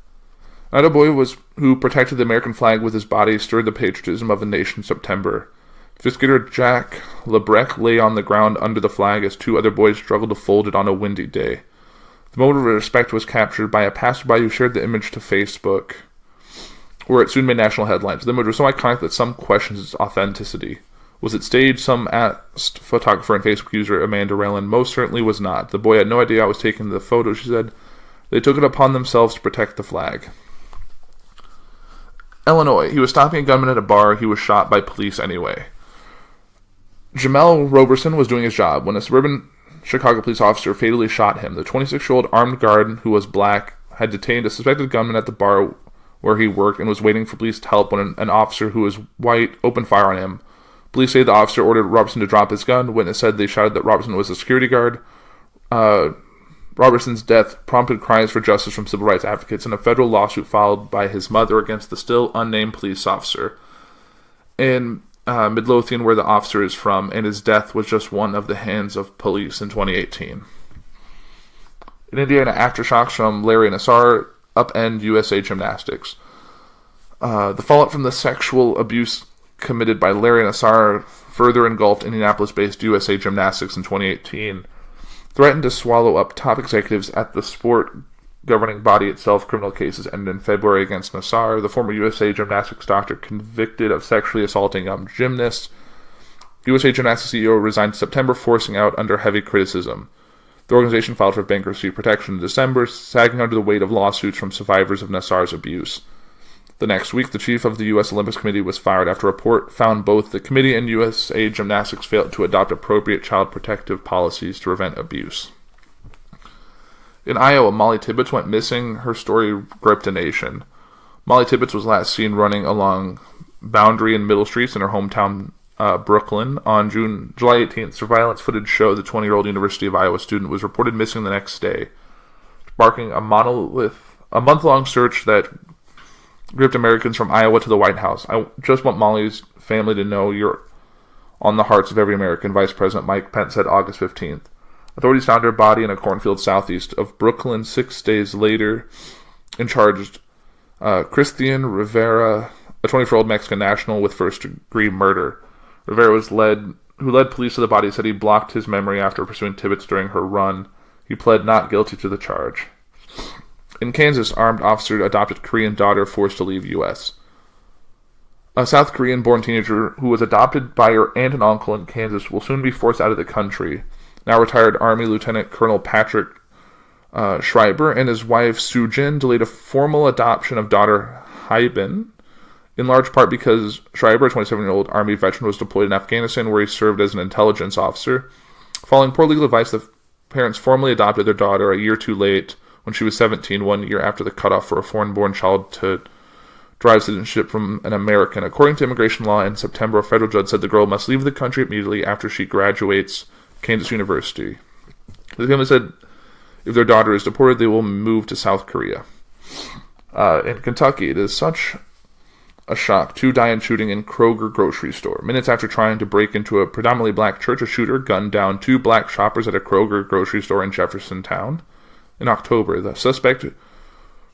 An Idaho boy who protected the American flag with his body stirred the patriotism of the nation in September. Fifth grader Jack Lebrecht lay on the ground under the flag as two other boys struggled to fold it on a windy day. The moment of respect was captured by a passerby who shared the image to Facebook, where it soon made national headlines. The image was so iconic that some questioned its authenticity. Was it staged? Some asked photographer and Facebook user Amanda Raylan. Most certainly was not. The boy had no idea I was taking the photo, she said. They took it upon themselves to protect the flag. Illinois. He was stopping a gunman at a bar. He was shot by police anyway. Jamel Roberson was doing his job when a suburban Chicago police officer fatally shot him. The 26-year-old armed guard, who was black, had detained a suspected gunman at the bar where he worked and was waiting for police to help when an officer who was white opened fire on him. Police say the officer ordered Robertson to drop his gun. Witness said they shouted that Robertson was a security guard. Robertson's death prompted cries for justice from civil rights advocates and a federal lawsuit filed by his mother against the still unnamed police officer in Midlothian, where the officer is from, and his death was just one of the hands of police in 2018. In Indiana, aftershocks from Larry Nassar upend USA Gymnastics. The fallout from the sexual abuse committed by Larry Nassar further engulfed Indianapolis-based USA Gymnastics in 2018, threatened to swallow up top executives at the sport governing body itself. Criminal cases ended in February against Nassar, the former USA Gymnastics doctor convicted of sexually assaulting young gymnasts. USA Gymnastics CEO resigned in September, forcing out under heavy criticism. The organization filed for bankruptcy protection in December, sagging under the weight of lawsuits from survivors of Nassar's abuse. The next week, the chief of the U.S. Olympics Committee was fired after a report found both the committee and USA Gymnastics failed to adopt appropriate child protective policies to prevent abuse. In Iowa, Molly Tibbetts went missing. Her story gripped a nation. Molly Tibbetts was last seen running along Boundary and Middle Streets in her hometown, Brooklyn. On July 18th, surveillance footage showed the 20-year-old University of Iowa student was reported missing the next day, sparking a month-long search that gripped Americans from Iowa to the White House. I just want Molly's family to know you're on the hearts of every American, Vice President Mike Pence said August 15th. Authorities found her body in a cornfield southeast of Brooklyn 6 days later and charged Christian Rivera, a 24-year-old Mexican national, with first-degree murder. Rivera who led police to the body, said he blocked his memory after pursuing Tibbetts during her run. He pled not guilty to the charge. In Kansas, armed officer adopted Korean daughter forced to leave U.S. A South Korean-born teenager who was adopted by her aunt and uncle in Kansas will soon be forced out of the country. Now retired Army Lieutenant Colonel Patrick Schreiber and his wife Soo Jin delayed a formal adoption of daughter Haibin, in large part because Schreiber, a 27-year-old Army veteran, was deployed in Afghanistan where he served as an intelligence officer. Following poor legal advice, the parents formally adopted their daughter a year too late when she was 17, 1 year after the cutoff for a foreign-born child to drive citizenship from an American. According to immigration law in September, a federal judge said the girl must leave the country immediately after she graduates Kansas University. The family said if their daughter is deported, they will move to South Korea. In Kentucky, it is such a shock. 2 die in shooting in Kroger grocery store. Minutes after trying to break into a predominantly black church, a shooter gunned down 2 black shoppers at a Kroger grocery store in Jeffersontown. In October, the suspect,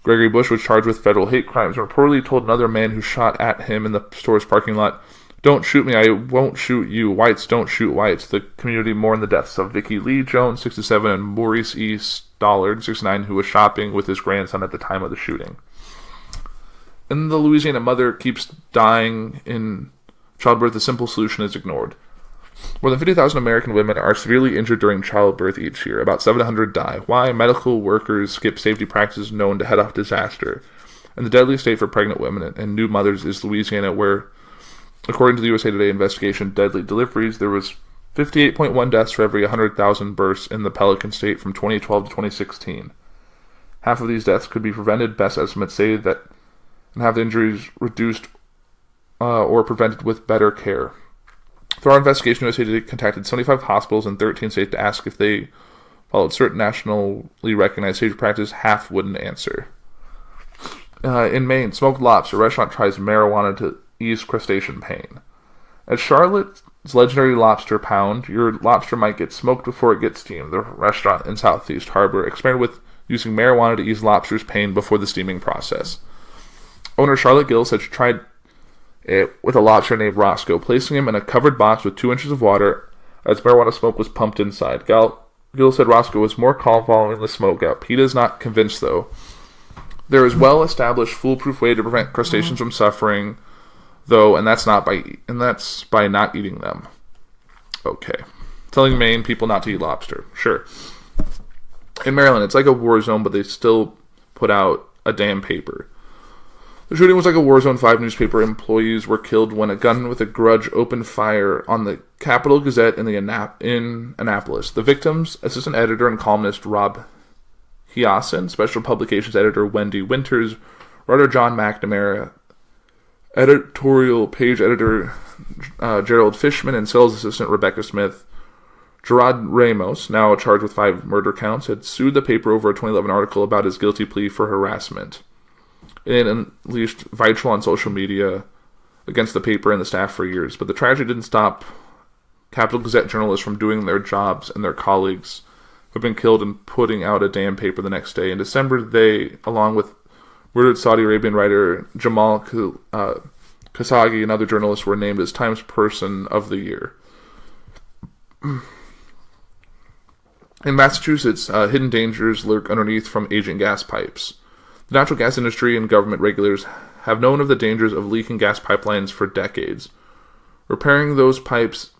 Gregory Bush, was charged with federal hate crimes and reportedly told another man who shot at him in the store's parking lot, "Don't shoot me, I won't shoot you. Whites don't shoot whites." The community mourned the deaths of Vicki Lee Jones, 67, and Maurice E. Stollard, 69, who was shopping with his grandson at the time of the shooting. In the Louisiana, mother keeps dying in childbirth. The simple solution is ignored. More than 50,000 American women are severely injured during childbirth each year. About 700 die. Why? Medical workers skip safety practices known to head off disaster. And the deadliest state for pregnant women and new mothers is Louisiana, where, according to the USA Today investigation, Deadly Deliveries, there was 58.1 deaths for every 100,000 births in the Pelican State from 2012 to 2016. Half of these deaths could be prevented, best estimates say, that and have the injuries reduced or prevented with better care. Through our investigation, USA Today contacted 75 hospitals in 13 states to ask if they followed certain nationally recognized safety practices. Half wouldn't answer. In Maine, smoked lobster restaurant tries marijuana to ease crustacean pain. At Charlotte's legendary lobster pound, your lobster might get smoked before it gets steamed. The restaurant in Southeast Harbor experimented with using marijuana to ease lobster's pain before the steaming process. Owner Charlotte Gill said she tried it with a lobster named Roscoe, placing him in a covered box with 2 inches of water as marijuana smoke was pumped inside. Gill said Roscoe was more calm following the smoke out. PETA is not convinced, though. There is well-established foolproof way to prevent crustaceans from suffering, though, and that's by not eating them. Okay. Telling Maine people not to eat lobster. Sure. In Maryland, it's like a war zone, but they still put out a damn paper. The shooting was like a war zone. 5 newspaper employees were killed when a gun with a grudge opened fire on the Capital Gazette in Annapolis. The victims, assistant editor and columnist Rob Hiason, special publications editor Wendy Winters, writer John McNamara, editorial page editor Gerald Fishman, and sales assistant Rebecca Smith. Gerard Ramos, now charged with 5 murder counts, had sued the paper over a 2011 article about his guilty plea for harassment. It unleashed vitriol on social media against the paper and the staff for years. But the tragedy didn't stop Capital Gazette journalists from doing their jobs, and their colleagues who have been killed and putting out a damn paper the next day. In December, they, along with murdered Saudi Arabian writer Jamal Khashoggi and other journalists, were named as Times Person of the Year. In Massachusetts, hidden dangers lurk underneath from aging gas pipes. The natural gas industry and government regulators have known of the dangers of leaking gas pipelines for decades. Repairing those pipes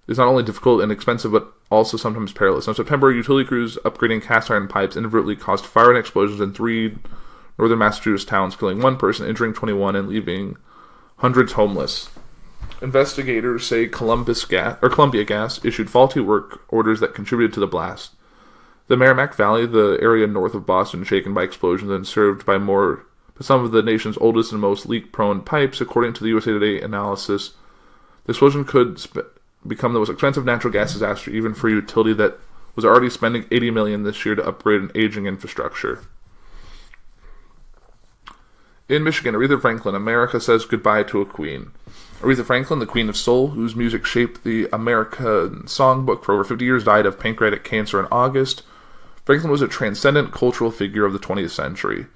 is not only difficult and expensive, but also sometimes perilous. In September, utility crews upgrading cast iron pipes inadvertently caused fire and explosions in 3 northern Massachusetts towns, killing 1 person, injuring 21, and leaving hundreds homeless. Investigators say Columbia Gas issued faulty work orders that contributed to the blast. The Merrimack Valley, the area north of Boston, shaken by explosions and served by some of the nation's oldest and most leak-prone pipes, according to the USA Today analysis. The explosion could become the most expensive natural gas disaster, even for a utility that was already spending $80 million this year to upgrade an aging infrastructure. In Michigan, Aretha Franklin, America says goodbye to a queen. Aretha Franklin, the Queen of Soul, whose music shaped the American songbook for over 50 years, died of pancreatic cancer in August. Franklin was a transcendent cultural figure of the 20th century.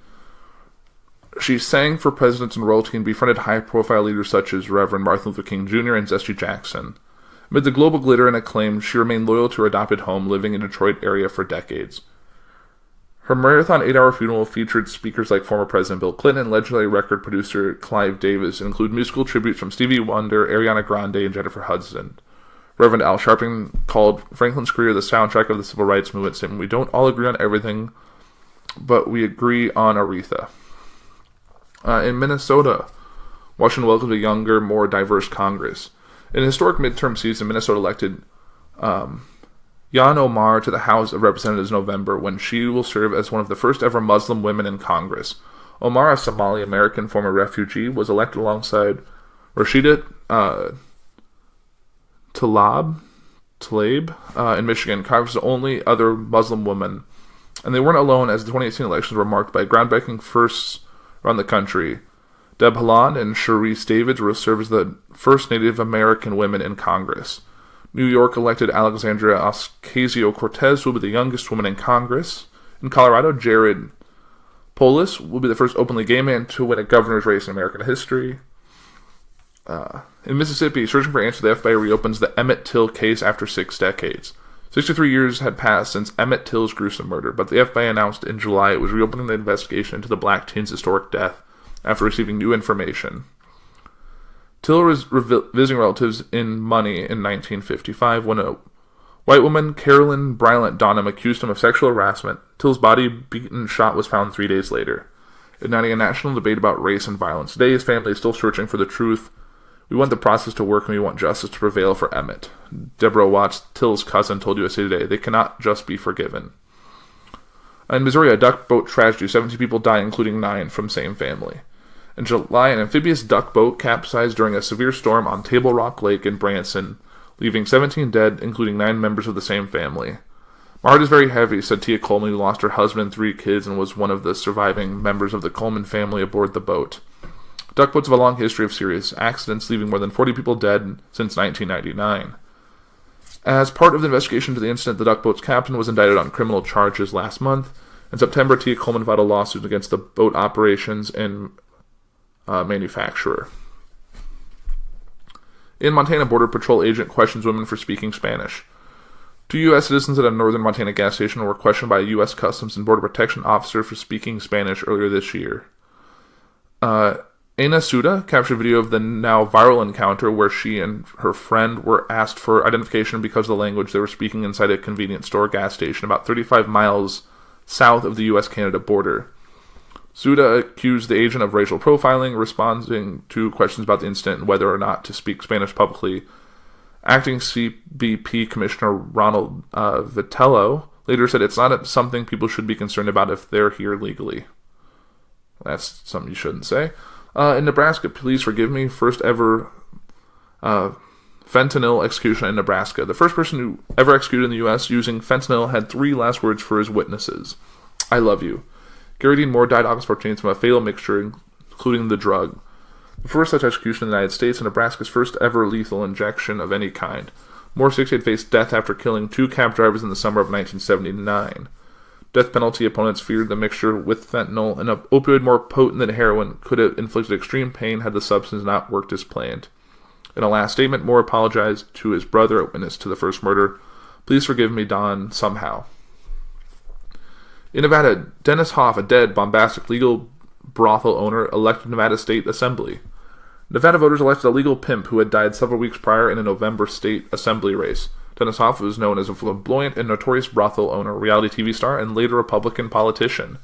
She sang for presidents and royalty and befriended high-profile leaders such as Reverend Martin Luther King Jr. and Jesse Jackson. Amid the global glitter and acclaim, she remained loyal to her adopted home, living in the Detroit area for decades. Her marathon 8-hour funeral featured speakers like former President Bill Clinton and legendary record producer Clive Davis, and include musical tributes from Stevie Wonder, Ariana Grande, and Jennifer Hudson. Reverend Al Sharpton called Franklin's career the soundtrack of the civil rights movement, saying, "We don't all agree on everything, but we agree on Aretha." In Minnesota, Washington welcomed a younger, more diverse Congress. In a historic midterm season, Minnesota elected Jan Omar to the House of Representatives in November, when she will serve as one of the first ever Muslim women in Congress. Omar, a Somali-American former refugee, was elected alongside Rashida Tlaib in Michigan, Congress' only other Muslim woman. And they weren't alone, as the 2018 elections were marked by groundbreaking firsts around the country. Deb Haaland and Sharice Davids will serve as the first Native American women in Congress. New York elected Alexandria Ocasio-Cortez, who will be the youngest woman in Congress. In Colorado, Jared Polis will be the first openly gay man to win a governor's race in American history. In Mississippi, searching for answers, the FBI reopens the Emmett Till case after 6 decades. 63 years had passed since Emmett Till's gruesome murder, but the FBI announced in July it was reopening the investigation into the black teen's historic death after receiving new information. Till was visiting relatives in Money in 1955 when a white woman, Carolyn Bryant Donham, accused him of sexual harassment. Till's body, beaten and shot, was found 3 days later, igniting a national debate about race and violence. Today, his family is still searching for the truth. "We want the process to work and we want justice to prevail for Emmett." Deborah Watts, Till's cousin, told USA Today, "They cannot just be forgiven." In Missouri, a duck boat tragedy. 17 people die, including 9 from same family. In July, an amphibious duck boat capsized during a severe storm on Table Rock Lake in Branson, leaving 17 dead, including 9 members of the same family. "My heart is very heavy," said Tia Coleman, who lost her husband and 3 kids and was one of the surviving members of the Coleman family aboard the boat. Duck boats have a long history of serious accidents, leaving more than 40 people dead since 1999. As part of the investigation into the incident, the duck boat's captain was indicted on criminal charges last month. In September, Tia Coleman filed a lawsuit against the boat operations and manufacturer. In Montana, Border Patrol agent questions women for speaking Spanish. 2 U.S. citizens at a northern Montana gas station were questioned by a U.S. Customs and Border Protection officer for speaking Spanish earlier this year. Ana Suda captured video of the now viral encounter where she and her friend were asked for identification because of the language they were speaking inside a convenience store gas station about 35 miles south of the U.S.-Canada border. Suda accused the agent of racial profiling, responding to questions about the incident and whether or not to speak Spanish publicly. Acting CBP Commissioner Ronald Vitello later said it's not something people should be concerned about if they're here legally. That's something you shouldn't say. In Nebraska, please forgive me, first ever fentanyl execution in Nebraska. The first person who ever executed in the U.S. using fentanyl had 3 last words for his witnesses. "I love you." Gary Dean Moore died August 14th from a fatal mixture, including the drug. The first such execution in the United States and Nebraska's first ever lethal injection of any kind. Moore, 68, faced death after killing 2 cab drivers in the summer of 1979. Death penalty opponents feared the mixture with fentanyl, an opioid more potent than heroin, could have inflicted extreme pain had the substance not worked as planned. In a last statement, Moore apologized to his brother, a witness to the first murder. "Please forgive me, Don, somehow." In Nevada, Dennis Hoff, a dead, bombastic legal brothel owner, elected Nevada State Assembly. Nevada voters elected a legal pimp who had died several weeks prior in a November state assembly race. Dennis Hoff was known as a flamboyant and notorious brothel owner, reality TV star, and later Republican politician.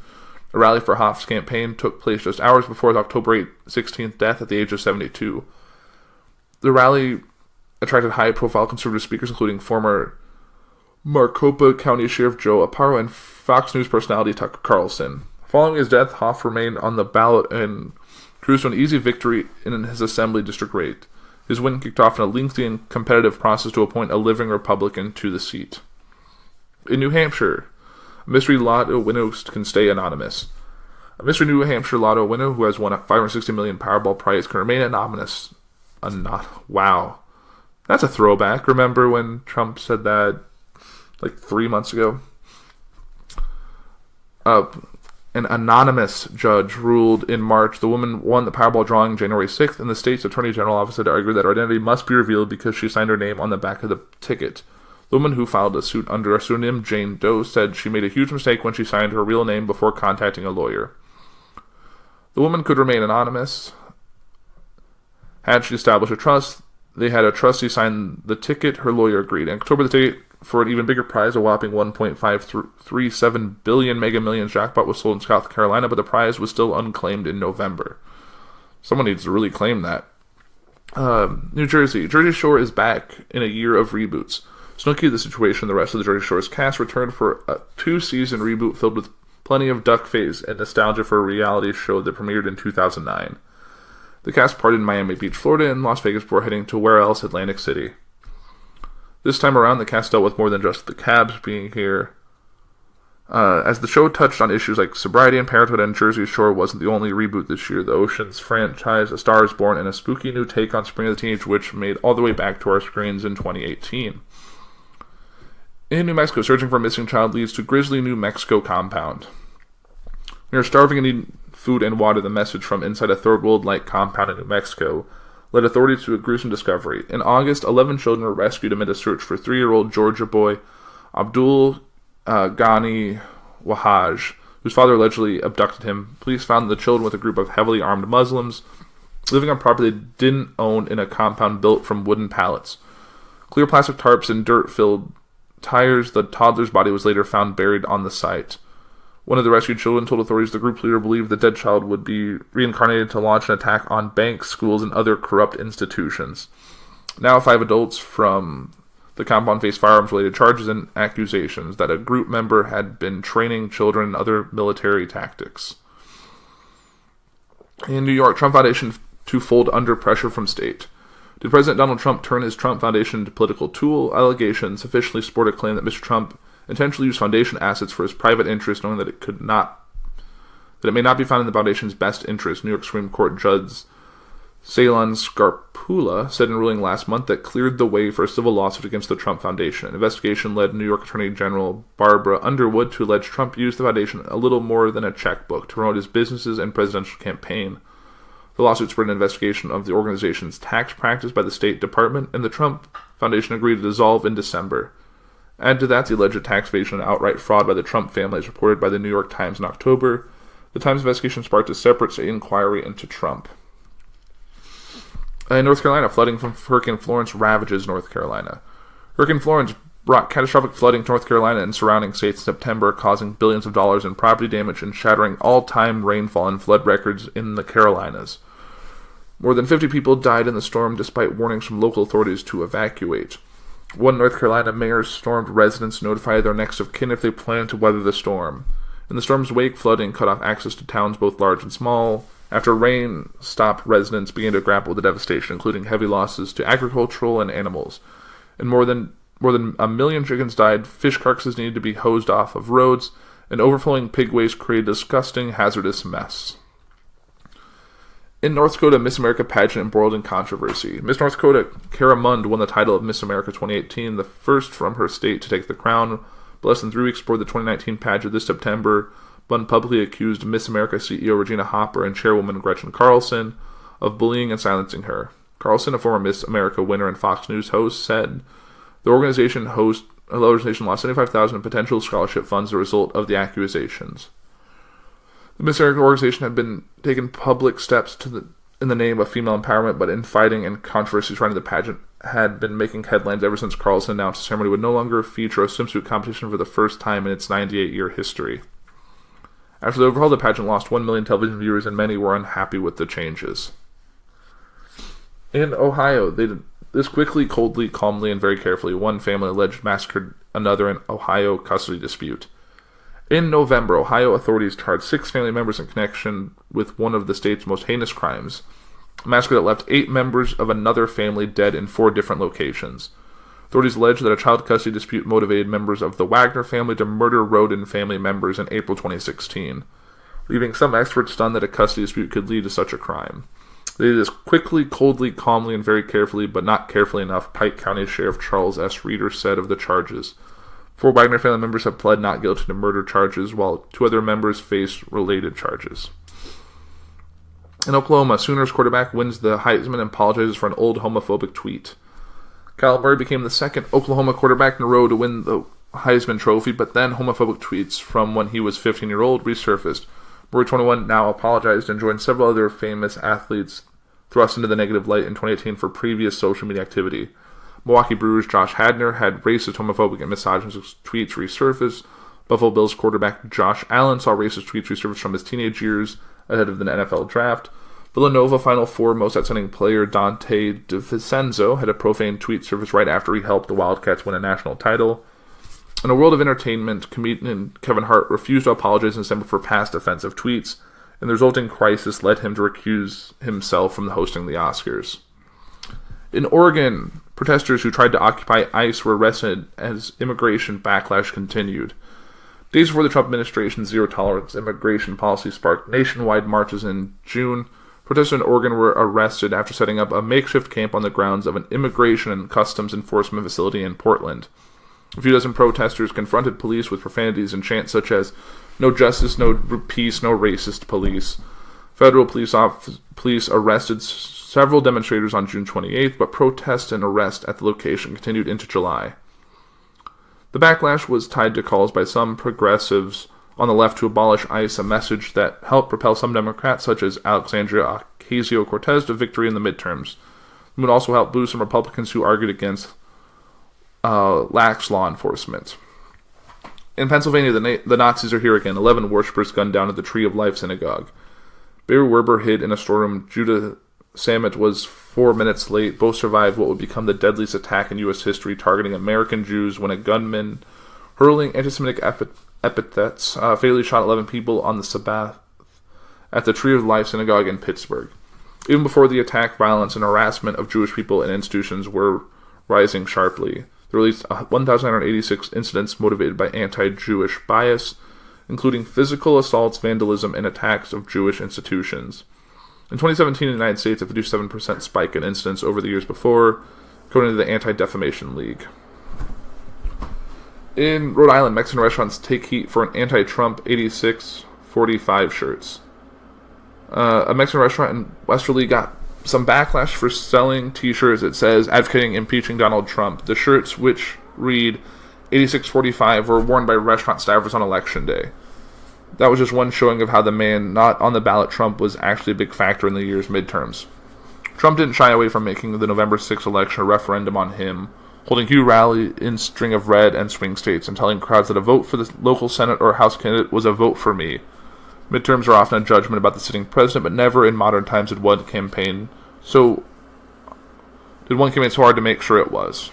A rally for Hoff's campaign took place just hours before his October 16th death at the age of 72. The rally attracted high-profile conservative speakers, including former Maricopa County Sheriff Joe Aparo and Fox News personality Tucker Carlson. Following his death, Hoff remained on the ballot and cruised to an easy victory in his assembly district race. His win kicked off in a lengthy and competitive process to appoint a living Republican to the seat. In New Hampshire, a mystery lotto winner can stay anonymous. A mystery New Hampshire lotto winner who has won a $560 million Powerball prize can remain anonymous Wow. That's a throwback. Remember when Trump said that like 3 months ago? An anonymous judge ruled in March the woman won the Powerball drawing January 6th, and the state's Attorney General office had argued that her identity must be revealed because she signed her name on the back of the ticket. The woman who filed a suit under a pseudonym, Jane Doe, said she made a huge mistake when she signed her real name before contacting a lawyer. The woman could remain anonymous. Had she established a trust, they had a trustee sign the ticket. Her lawyer agreed. In October, the ticket for an even bigger prize, a whopping $1.537 billion Mega Millions jackpot, was sold in South Carolina, but the prize was still unclaimed in November. Someone needs to really claim that. New Jersey. Jersey Shore is back in a year of reboots. Snooki, the situation, the rest of the Jersey Shore's cast returned for a 2-season reboot filled with plenty of duck face and nostalgia for a reality show that premiered in 2009. The cast parted in Miami Beach, Florida, and Las Vegas before heading to where else? Atlantic City. This time around, the cast dealt with more than just the cabs being here. As the show touched on issues like sobriety and parenthood, and Jersey Shore wasn't the only reboot this year. The Oceans franchise, A Star is Born, and a spooky new take on Spring of the Teenage Witch made all the way back to our screens in 2018. In New Mexico, searching for a missing child leads to grisly New Mexico compound. We are starving and need food and water. The message from inside a third world-like compound in New Mexico led authorities to a gruesome discovery. In August, 11 children were rescued amid a search for 3-year-old Georgia boy Abdul Ghani Wahaj, whose father allegedly abducted him. Police found the children with a group of heavily armed Muslims living on property they didn't own in a compound built from wooden pallets. Clear plastic tarps and dirt-filled tires. The toddler's body was later found buried on the site. One of the rescued children told authorities the group leader believed the dead child would be reincarnated to launch an attack on banks, schools, and other corrupt institutions. Now 5 adults from the compound face firearms-related charges and accusations that a group member had been training children in other military tactics. In New York, Trump Foundation to fold under pressure from state. Did President Donald Trump turn his Trump Foundation into a political tool? Allegations officially support a claim that Mr. Trump intentionally used foundation assets for his private interest, knowing that it may not be found in the foundation's best interest. New York Supreme Court Judge Ceylon Scarpula said in a ruling last month that cleared the way for a civil lawsuit against the Trump Foundation. An investigation led New York Attorney General Barbara Underwood to allege Trump used the foundation a little more than a checkbook to promote his businesses and presidential campaign. The lawsuit spurred an investigation of the organization's tax practice by the State Department, and the Trump Foundation agreed to dissolve in December. Add to that the alleged tax evasion and outright fraud by the Trump family, as reported by the New York Times in October. The Times investigation sparked a separate state inquiry into Trump. In North Carolina, flooding from Hurricane Florence ravages North Carolina. Hurricane Florence brought catastrophic flooding to North Carolina and surrounding states in September, causing billions of dollars in property damage and shattering all-time rainfall and flood records in the Carolinas. More than 50 people died in the storm despite warnings from local authorities to evacuate. One North Carolina mayor stormed residents to notify their next of kin if they planned to weather the storm. In the storm's wake, flooding cut off access to towns both large and small. After rain stopped, residents began to grapple with the devastation, including heavy losses to agricultural and animals. And more than 1 million chickens died, fish carcasses needed to be hosed off of roads, and overflowing pig waste created a disgusting, hazardous mess. In North Dakota, Miss America pageant embroiled in controversy. Miss North Dakota, Kara Mund, won the title of Miss America 2018, the first from her state to take the crown. But less than 3 weeks before the 2019 pageant this September, Mund publicly accused Miss America CEO Regina Hopper and chairwoman Gretchen Carlson of bullying and silencing her. Carlson, a former Miss America winner and Fox News host, said the organization lost $75,000 in potential scholarship funds as a result of the accusations. The Miss America organization had been taking public steps in the name of female empowerment, but infighting and controversy surrounding the pageant had been making headlines ever since Carlson announced the ceremony would no longer feature a swimsuit competition for the first time in its 98-year history. After the overhaul, the pageant lost 1 million television viewers, and many were unhappy with the changes. In Ohio, they did this quickly, coldly, calmly, and very carefully. One family alleged massacred another in Ohio custody dispute. In November, Ohio authorities charged 6 family members in connection with one of the state's most heinous crimes, a massacre that left 8 members of another family dead in 4 different locations. Authorities alleged that a child custody dispute motivated members of the Wagner family to murder Roden family members in April 2016, leaving some experts stunned that a custody dispute could lead to such a crime. They did this quickly, coldly, calmly, and very carefully, but not carefully enough, Pike County Sheriff Charles S. Reeder said of the charges. 4 Wagner family members have pled not guilty to murder charges, while 2 other members face related charges. In Oklahoma, Sooners quarterback wins the Heisman and apologizes for an old homophobic tweet. Kyle Murray became the second Oklahoma quarterback in a row to win the Heisman Trophy, but then homophobic tweets from when he was 15-year-old resurfaced. Murray, 21, now apologized and joined several other famous athletes thrust into the negative light in 2018 for previous social media activity. Milwaukee Brewers' Josh Hadner had racist, homophobic, and misogynist tweets resurface. Buffalo Bills quarterback Josh Allen saw racist tweets resurface from his teenage years ahead of the NFL draft. Villanova Final Four most outstanding player Dante DiVincenzo had a profane tweet surface right after he helped the Wildcats win a national title. In a world of entertainment, comedian Kevin Hart refused to apologize in December for past offensive tweets, and the resulting crisis led him to recuse himself from hosting the Oscars. In Oregon, protesters who tried to occupy ICE were arrested as immigration backlash continued. Days before the Trump administration's zero-tolerance immigration policy sparked nationwide marches in June, protesters in Oregon were arrested after setting up a makeshift camp on the grounds of an immigration and customs enforcement facility in Portland. A few dozen protesters confronted police with profanities and chants such as, "No justice, no peace, no racist police." Federal police arrested several demonstrators on June 28th, but protests and arrests at the location continued into July. The backlash was tied to calls by some progressives on the left to abolish ICE, a message that helped propel some Democrats, such as Alexandria Ocasio-Cortez, to victory in the midterms. It would also help boost some Republicans who argued against lax law enforcement. In Pennsylvania, the Nazis are here again. 11 worshippers gunned down at the Tree of Life synagogue. Barry Werber hid in a storeroom. Judah Samet was 4 minutes late. Both survived what would become the deadliest attack in U.S. history, targeting American Jews when a gunman, hurling anti-Semitic epithets, fatally shot 11 people on the Sabbath at the Tree of Life synagogue in Pittsburgh. Even before the attack, violence and harassment of Jewish people and institutions were rising sharply. There were at least 1,986 incidents motivated by anti-Jewish bias, including physical assaults, vandalism, and attacks of Jewish institutions. In 2017, in the United States, a 57% spike in incidents over the years before, according to the Anti-Defamation League. In Rhode Island, Mexican restaurants take heat for an anti-Trump 8645 shirts. A Mexican restaurant in Westerly got some backlash for selling t-shirts that says advocating impeaching Donald Trump. The shirts, which read 8645, were worn by restaurant staffers on Election Day. That was just one showing of how the man not on the ballot, Trump, was actually a big factor in the year's midterms. Trump didn't shy away from making the November 6th election a referendum on him, holding huge rally in string of red and swing states and telling crowds that a vote for the local Senate or House candidate was a vote for me. Midterms are often a judgment about the sitting president, but never in modern times did one campaign so hard to make sure it was.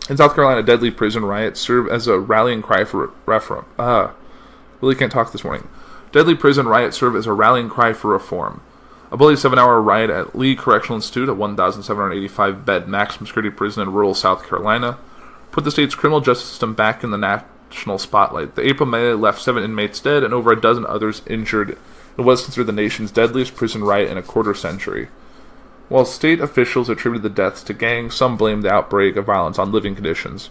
In South Carolina, deadly prison riots serve as a rallying cry for reform. Really can't talk this morning. Deadly prison riots serve as a rallying cry for reform. A bloody 7-hour riot at Lee Correctional Institute, a 1,785-bed maximum security prison in rural South Carolina, put the state's criminal justice system back in the national spotlight. The April melee left 7 inmates dead and over a dozen others injured in what is considered the nation's deadliest prison riot in a quarter century. While state officials attributed the deaths to gangs, some blamed the outbreak of violence on living conditions.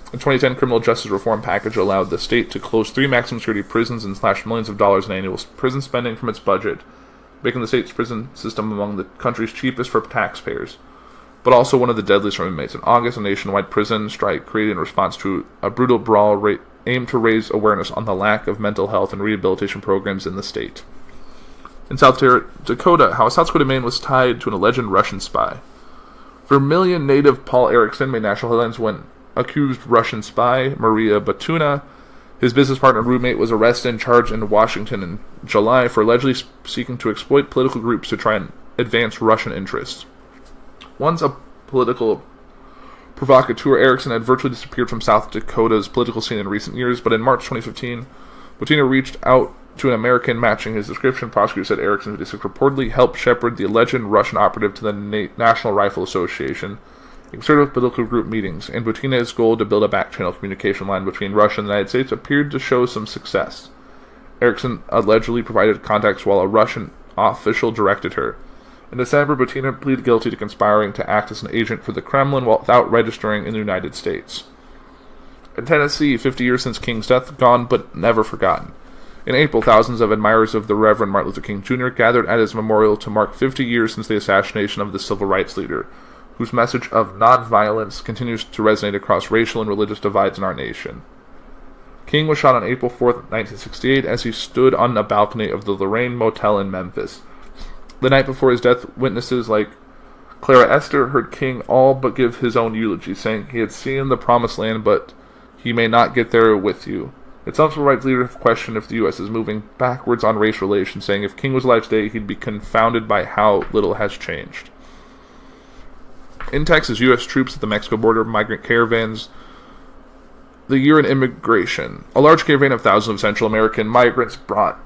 The 2010 criminal justice reform package allowed the state to close 3 maximum security prisons and slash millions of dollars in annual prison spending from its budget, making the state's prison system among the country's cheapest for taxpayers, but also one of the deadliest for inmates. In August, a nationwide prison strike created in response to a brutal brawl aimed to raise awareness on the lack of mental health and rehabilitation programs in the state. In South Dakota, how a South Dakota man was tied to an alleged Russian spy. Vermilion native Paul Erickson made national headlines when accused Russian spy Maria Batuna, his business partner and roommate, was arrested and charged in Washington in July for allegedly seeking to exploit political groups to try and advance Russian interests. Once a political provocateur, Erickson had virtually disappeared from South Dakota's political scene in recent years, but in March 2015, Batuna reached out to an American matching his description. Prosecutors said Erickson, who reportedly helped shepherd the alleged Russian operative to the National Rifle Association, a conservative political group meetings, and Butina's goal to build a back-channel communication line between Russia and the United States appeared to show some success. Erickson allegedly provided contacts while a Russian official directed her. In December, Bettina pleaded guilty to conspiring to act as an agent for the Kremlin without registering in the United States. In Tennessee, 50 years since King's death, gone but never forgotten. In April, thousands of admirers of the Reverend Martin Luther King Jr. gathered at his memorial to mark 50 years since the assassination of the civil rights leader, whose message of nonviolence continues to resonate across racial and religious divides in our nation. King was shot on April 4, 1968, as he stood on a balcony of the Lorraine Motel in Memphis. The night before his death, witnesses like Clara Esther heard King all but give his own eulogy, saying he had seen the promised land, but he may not get there with you. Its civil rights leader questioned if the U.S. is moving backwards on race relations, saying if King was alive today, he'd be confounded by how little has changed. In Texas, U.S. troops at the Mexico border, migrant caravans, the year in immigration. A large caravan of thousands of Central American migrants brought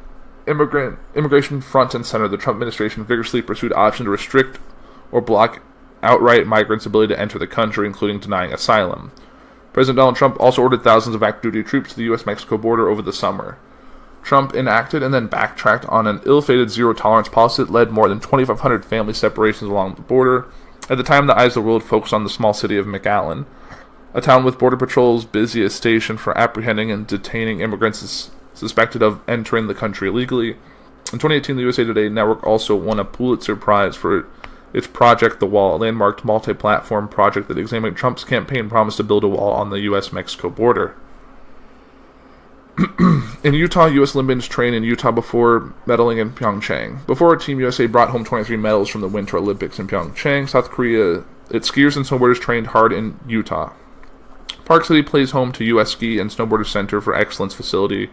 immigration front and center. The Trump administration vigorously pursued options to restrict or block outright migrants' ability to enter the country, including denying asylum. President Donald Trump also ordered thousands of active duty troops to the U.S.-Mexico border over the summer. Trump enacted and then backtracked on an ill-fated zero-tolerance policy that led more than 2,500 family separations along the border. At the time, the eyes of the world focused on the small city of McAllen, a town with Border Patrol's busiest station for apprehending and detaining immigrants suspected of entering the country illegally. In 2018, the USA Today network also won a Pulitzer Prize for its Project the Wall, a landmark multi-platform project that examined Trump's campaign promise to build a wall on the U.S.-Mexico border. In Utah, U.S. Olympians trained in Utah before medaling in Pyeongchang. Before Team USA brought home 23 medals from the Winter Olympics in Pyeongchang, South Korea, its skiers and snowboarders trained hard in Utah. Park City plays home to U.S. Ski and Snowboarder Center for Excellence facility,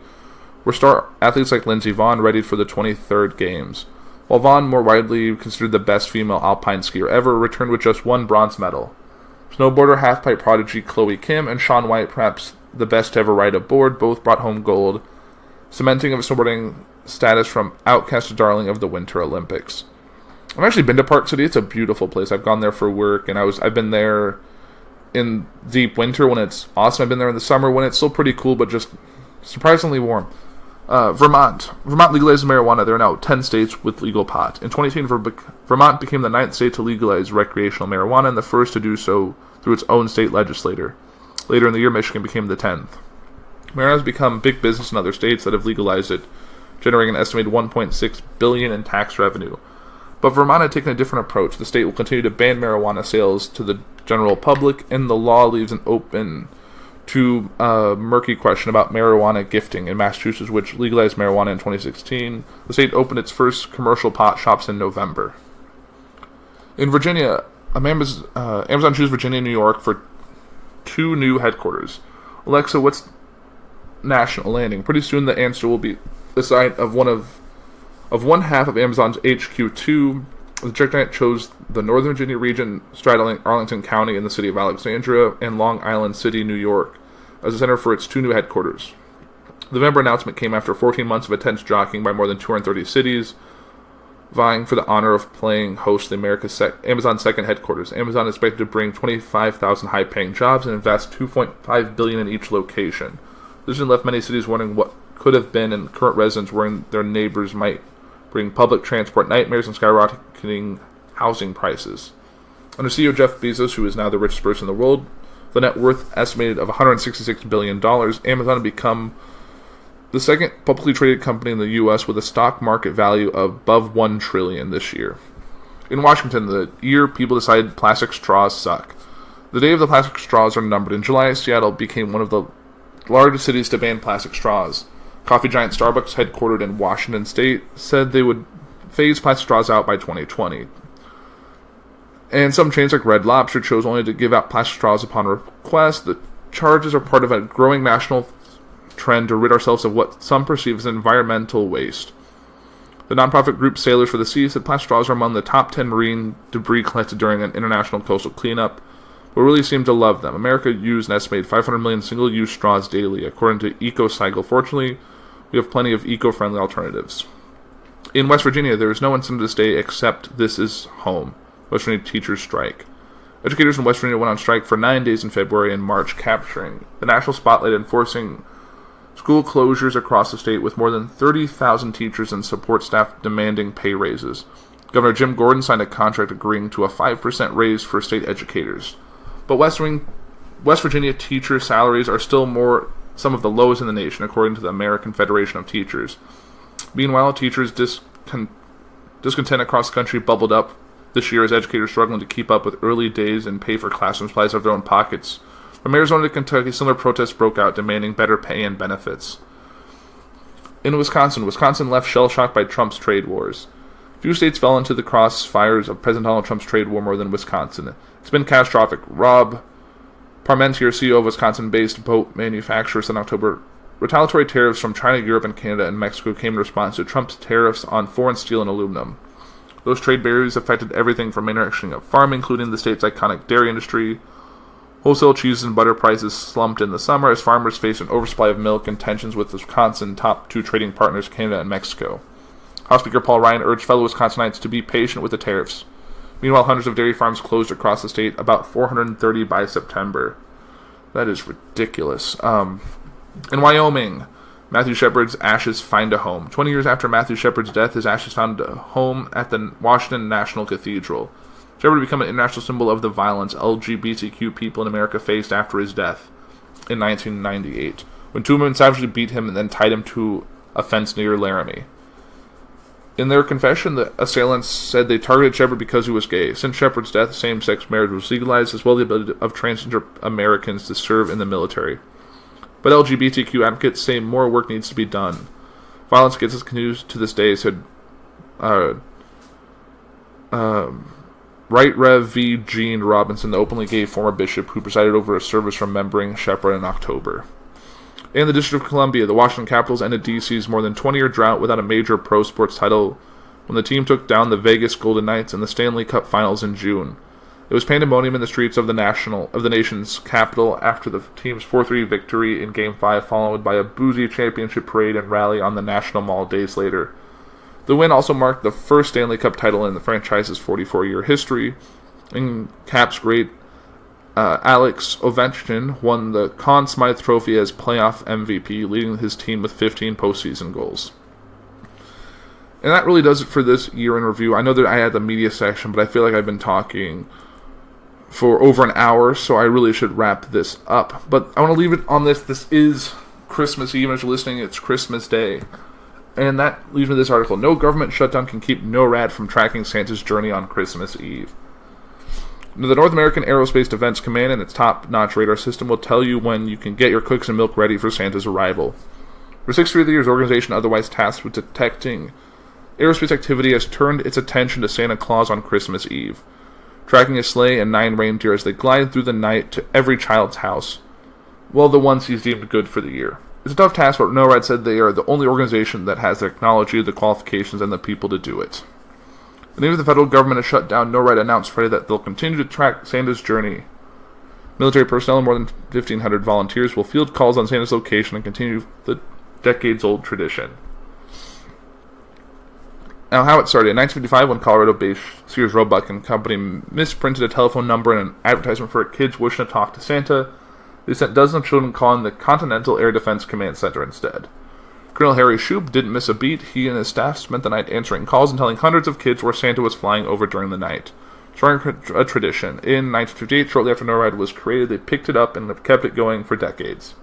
where star athletes like Lindsey Vonn readied for the 23rd Games. While Vonn, more widely considered the best female alpine skier ever, returned with just one bronze medal. Snowboarder halfpipe prodigy Chloe Kim and Shaun White, perhaps the best to ever ride a board, both brought home gold, cementing of snowboarding status from outcast to darling of the Winter Olympics. I've actually been to Park City. It's a beautiful place. I've gone there for work, and I've been there in deep winter when it's awesome. I've been there in the summer when it's still pretty cool, but just surprisingly warm. Vermont legalized marijuana. There are now 10 states with legal pot. In 2018, Vermont became the 9th state to legalize recreational marijuana and the first to do so through its own state legislature. Later in the year, Michigan became the 10th. Marijuana has become big business in other states that have legalized it, generating an estimated $1.6 billion in tax revenue. But Vermont had taken a different approach. The state will continue to ban marijuana sales to the general public, and the law leaves an open to a murky question about marijuana gifting. In Massachusetts, which legalized marijuana in 2016, the state opened its first commercial pot shops in November. In Virginia, Amazon chose Virginia and New York for 2 new headquarters. Alexa, what's National Landing? Pretty soon the answer will be the site of one half of Amazon's HQ2. The Giant chose the Northern Virginia region, straddling Arlington County and the city of Alexandria, and Long Island City, New York, as a center for its 2 new headquarters. The November announcement came after 14 months of intense jockeying by more than 230 cities, vying for the honor of playing host to Amazon's second headquarters. Amazon is expected to bring 25,000 high-paying jobs and invest $2.5 billion in each location. This has left many cities wondering what could have been, and current residents worrying their neighbors might bring public transport nightmares and skyrocketing housing prices. Under CEO Jeff Bezos, who is now the richest person in the world, the net worth estimated of $166 billion, Amazon had become the second publicly traded company in the U.S. with a stock market value of above $1 trillion this year. In Washington, the year people decided plastic straws suck. The day of the plastic straws are numbered. In July, Seattle became one of the largest cities to ban plastic straws. Coffee giant Starbucks, headquartered in Washington State, said they would phase plastic straws out by 2020. And some chains like Red Lobster chose only to give out plastic straws upon request. The charges are part of a growing national trend to rid ourselves of what some perceive as environmental waste. The nonprofit group Sailors for the Sea said plastic straws are among the top 10 marine debris collected during an international coastal cleanup, but really seem to love them. America used an estimated 500 million single-use straws daily, according to EcoCycle. Fortunately, we have plenty of eco-friendly alternatives. In West Virginia, there is no incentive to stay except this is home. West Virginia teachers strike. Educators in West Virginia went on strike for 9 days in February and March, capturing the national spotlight and forcing school closures across the state with more than 30,000 teachers and support staff demanding pay raises. Governor Jim Gordon signed a contract agreeing to a 5% raise for state educators. But West Virginia teacher salaries are still some of the lowest in the nation, according to the American Federation of Teachers. Meanwhile, teachers' discontent across the country bubbled up this year as educators struggling to keep up with early days and pay for classroom supplies out of their own pockets. From Arizona to Kentucky, similar protests broke out demanding better pay and benefits. In Wisconsin left shell-shocked by Trump's trade wars. Few states fell into the crossfires of President Donald Trump's trade war more than Wisconsin. It's been catastrophic. Rob Parmentier, CEO of Wisconsin-based boat manufacturer, said in October, retaliatory tariffs from China, Europe, and Canada and Mexico came in response to Trump's tariffs on foreign steel and aluminum. Those trade barriers affected everything from manufacturing of farming, including the state's iconic dairy industry. Wholesale cheese and butter prices slumped in the summer as farmers faced an oversupply of milk and tensions with Wisconsin's top two trading partners, Canada and Mexico. House Speaker Paul Ryan urged fellow Wisconsinites to be patient with the tariffs. Meanwhile, hundreds of dairy farms closed across the state, about 430 by September. That is ridiculous. In Wyoming, Matthew Shepard's ashes find a home. 20 years after Matthew Shepard's death, his ashes found a home at the Washington National Cathedral. Shepard became an international symbol of the violence LGBTQ people in America faced after his death in 1998, when two women savagely beat him and then tied him to a fence near Laramie. In their confession, the assailants said they targeted Shepard because he was gay. Since Shepard's death, same-sex marriage was legalized, as well as the ability of transgender Americans to serve in the military. But LGBTQ advocates say more work needs to be done. Violence against us continues to this day, said Right Rev. V. Gene Robinson, the openly gay former bishop who presided over a service remembering Shepard in October. In the District of Columbia, the Washington Capitals ended DC's more than 20-year drought without a major pro sports title when the team took down the Vegas Golden Knights in the Stanley Cup Finals in June. It was pandemonium in the streets of the nation's capital after the team's 4-3 victory in Game 5, followed by a boozy championship parade and rally on the National Mall days later. The win also marked the first Stanley Cup title in the franchise's 44-year history, and Caps great Alex Ovechkin won the Conn Smythe Trophy as playoff MVP, leading his team with 15 postseason goals. And that really does it for this year in review. I know that I had the media section, but I feel like I've been talking for over an hour, so I really should wrap this up. But I want to leave it on this. This is Christmas Eve. As you're listening, it's Christmas Day. And that leaves me to this article. No government shutdown can keep NORAD from tracking Santa's journey on Christmas Eve. The North American Aerospace Defense Command and its top-notch radar system will tell you when you can get your cookies and milk ready for Santa's arrival. For 63 years, the organization otherwise tasked with detecting aerospace activity has turned its attention to Santa Claus on Christmas Eve, tracking a sleigh and 9 reindeer as they glide through the night to every child's house. Well, the ones he's deemed good for the year. It's a tough task, but NORAD said they are the only organization that has the technology, the qualifications, and the people to do it. In the name of the federal government has shut down, NORAD announced Friday that they'll continue to track Santa's journey. Military personnel and more than 1,500 volunteers will field calls on Santa's location and continue the decades-old tradition. Now, how it started. In 1955, when Colorado-based Sears Roebuck and Company misprinted a telephone number in an advertisement for kids wishing to talk to Santa, they sent dozens of children calling the Continental Air Defense Command Center instead. Colonel Harry Shoup didn't miss a beat. He and his staff spent the night answering calls and telling hundreds of kids where Santa was flying over during the night. Starting a tradition. In 1958, shortly after NORAD was created, they picked it up and have kept it going for decades.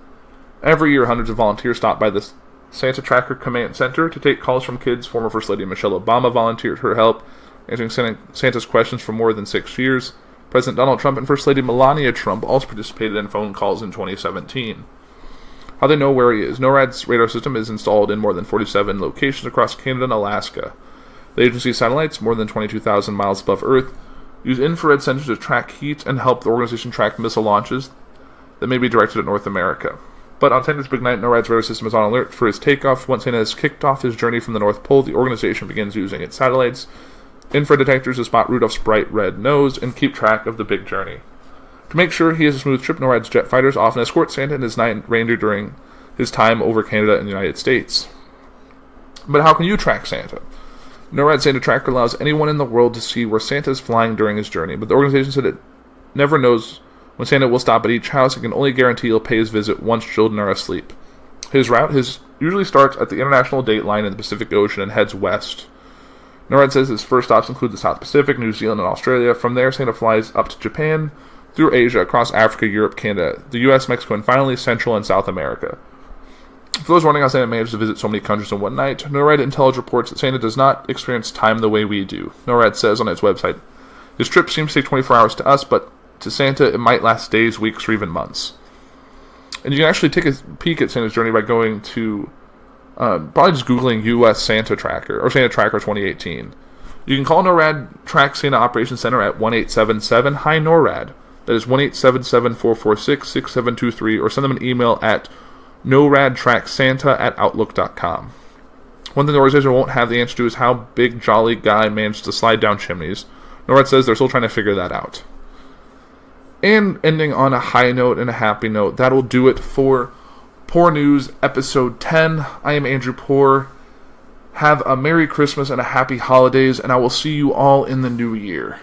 Every year, hundreds of volunteers stop by the Santa Tracker Command Center to take calls from kids. Former First Lady Michelle Obama volunteered her help, answering Santa's questions for more than 6 years. President Donald Trump and First Lady Melania Trump also participated in phone calls in 2017. How they know where he is. NORAD's radar system is installed in more than 47 locations across Canada and Alaska. The agency's satellites, more than 22,000 miles above Earth, use infrared sensors to track heat and help the organization track missile launches that may be directed at North America. But on Santa's big night, NORAD's radar system is on alert for his takeoff. Once Santa has kicked off his journey from the North Pole, the organization begins using its satellites, infrared detectors to spot Rudolph's bright red nose and keep track of the big journey. To make sure he has a smooth trip, NORAD's jet fighters often escort Santa and his 9 reindeer during his time over Canada and the United States. But how can you track Santa? NORAD Santa Tracker allows anyone in the world to see where Santa is flying during his journey, but the organization said it never knows when Santa will stop at each house and can only guarantee he'll pay his visit once children are asleep. His route usually starts at the international date line in the Pacific Ocean and heads west. NORAD says his first stops include the South Pacific, New Zealand, and Australia. From there, Santa flies up to Japan, through Asia, across Africa, Europe, Canada, the US, Mexico, and finally Central and South America. For those wondering how Santa managed to visit so many countries in one night, NORAD Intelligence reports that Santa does not experience time the way we do. NORAD says on its website, his trip seems to take 24 hours to us, but to Santa it might last days, weeks, or even months. And you can actually take a peek at Santa's journey by going to, probably just Googling US Santa Tracker, or Santa Tracker 2018. You can call NORAD Track Santa Operations Center at 1-877-HI-NORAD. That is 1-877-446-6723, or send them an email at noradtracksanta@outlook.com. One thing the organization won't have the answer to is how Big Jolly Guy managed to slide down chimneys. NORAD says they're still trying to figure that out. And ending on a high note and a happy note, that'll do it for Puhr News Episode 10. I am Andrew Puhr. Have a Merry Christmas and a Happy Holidays, and I will see you all in the new year.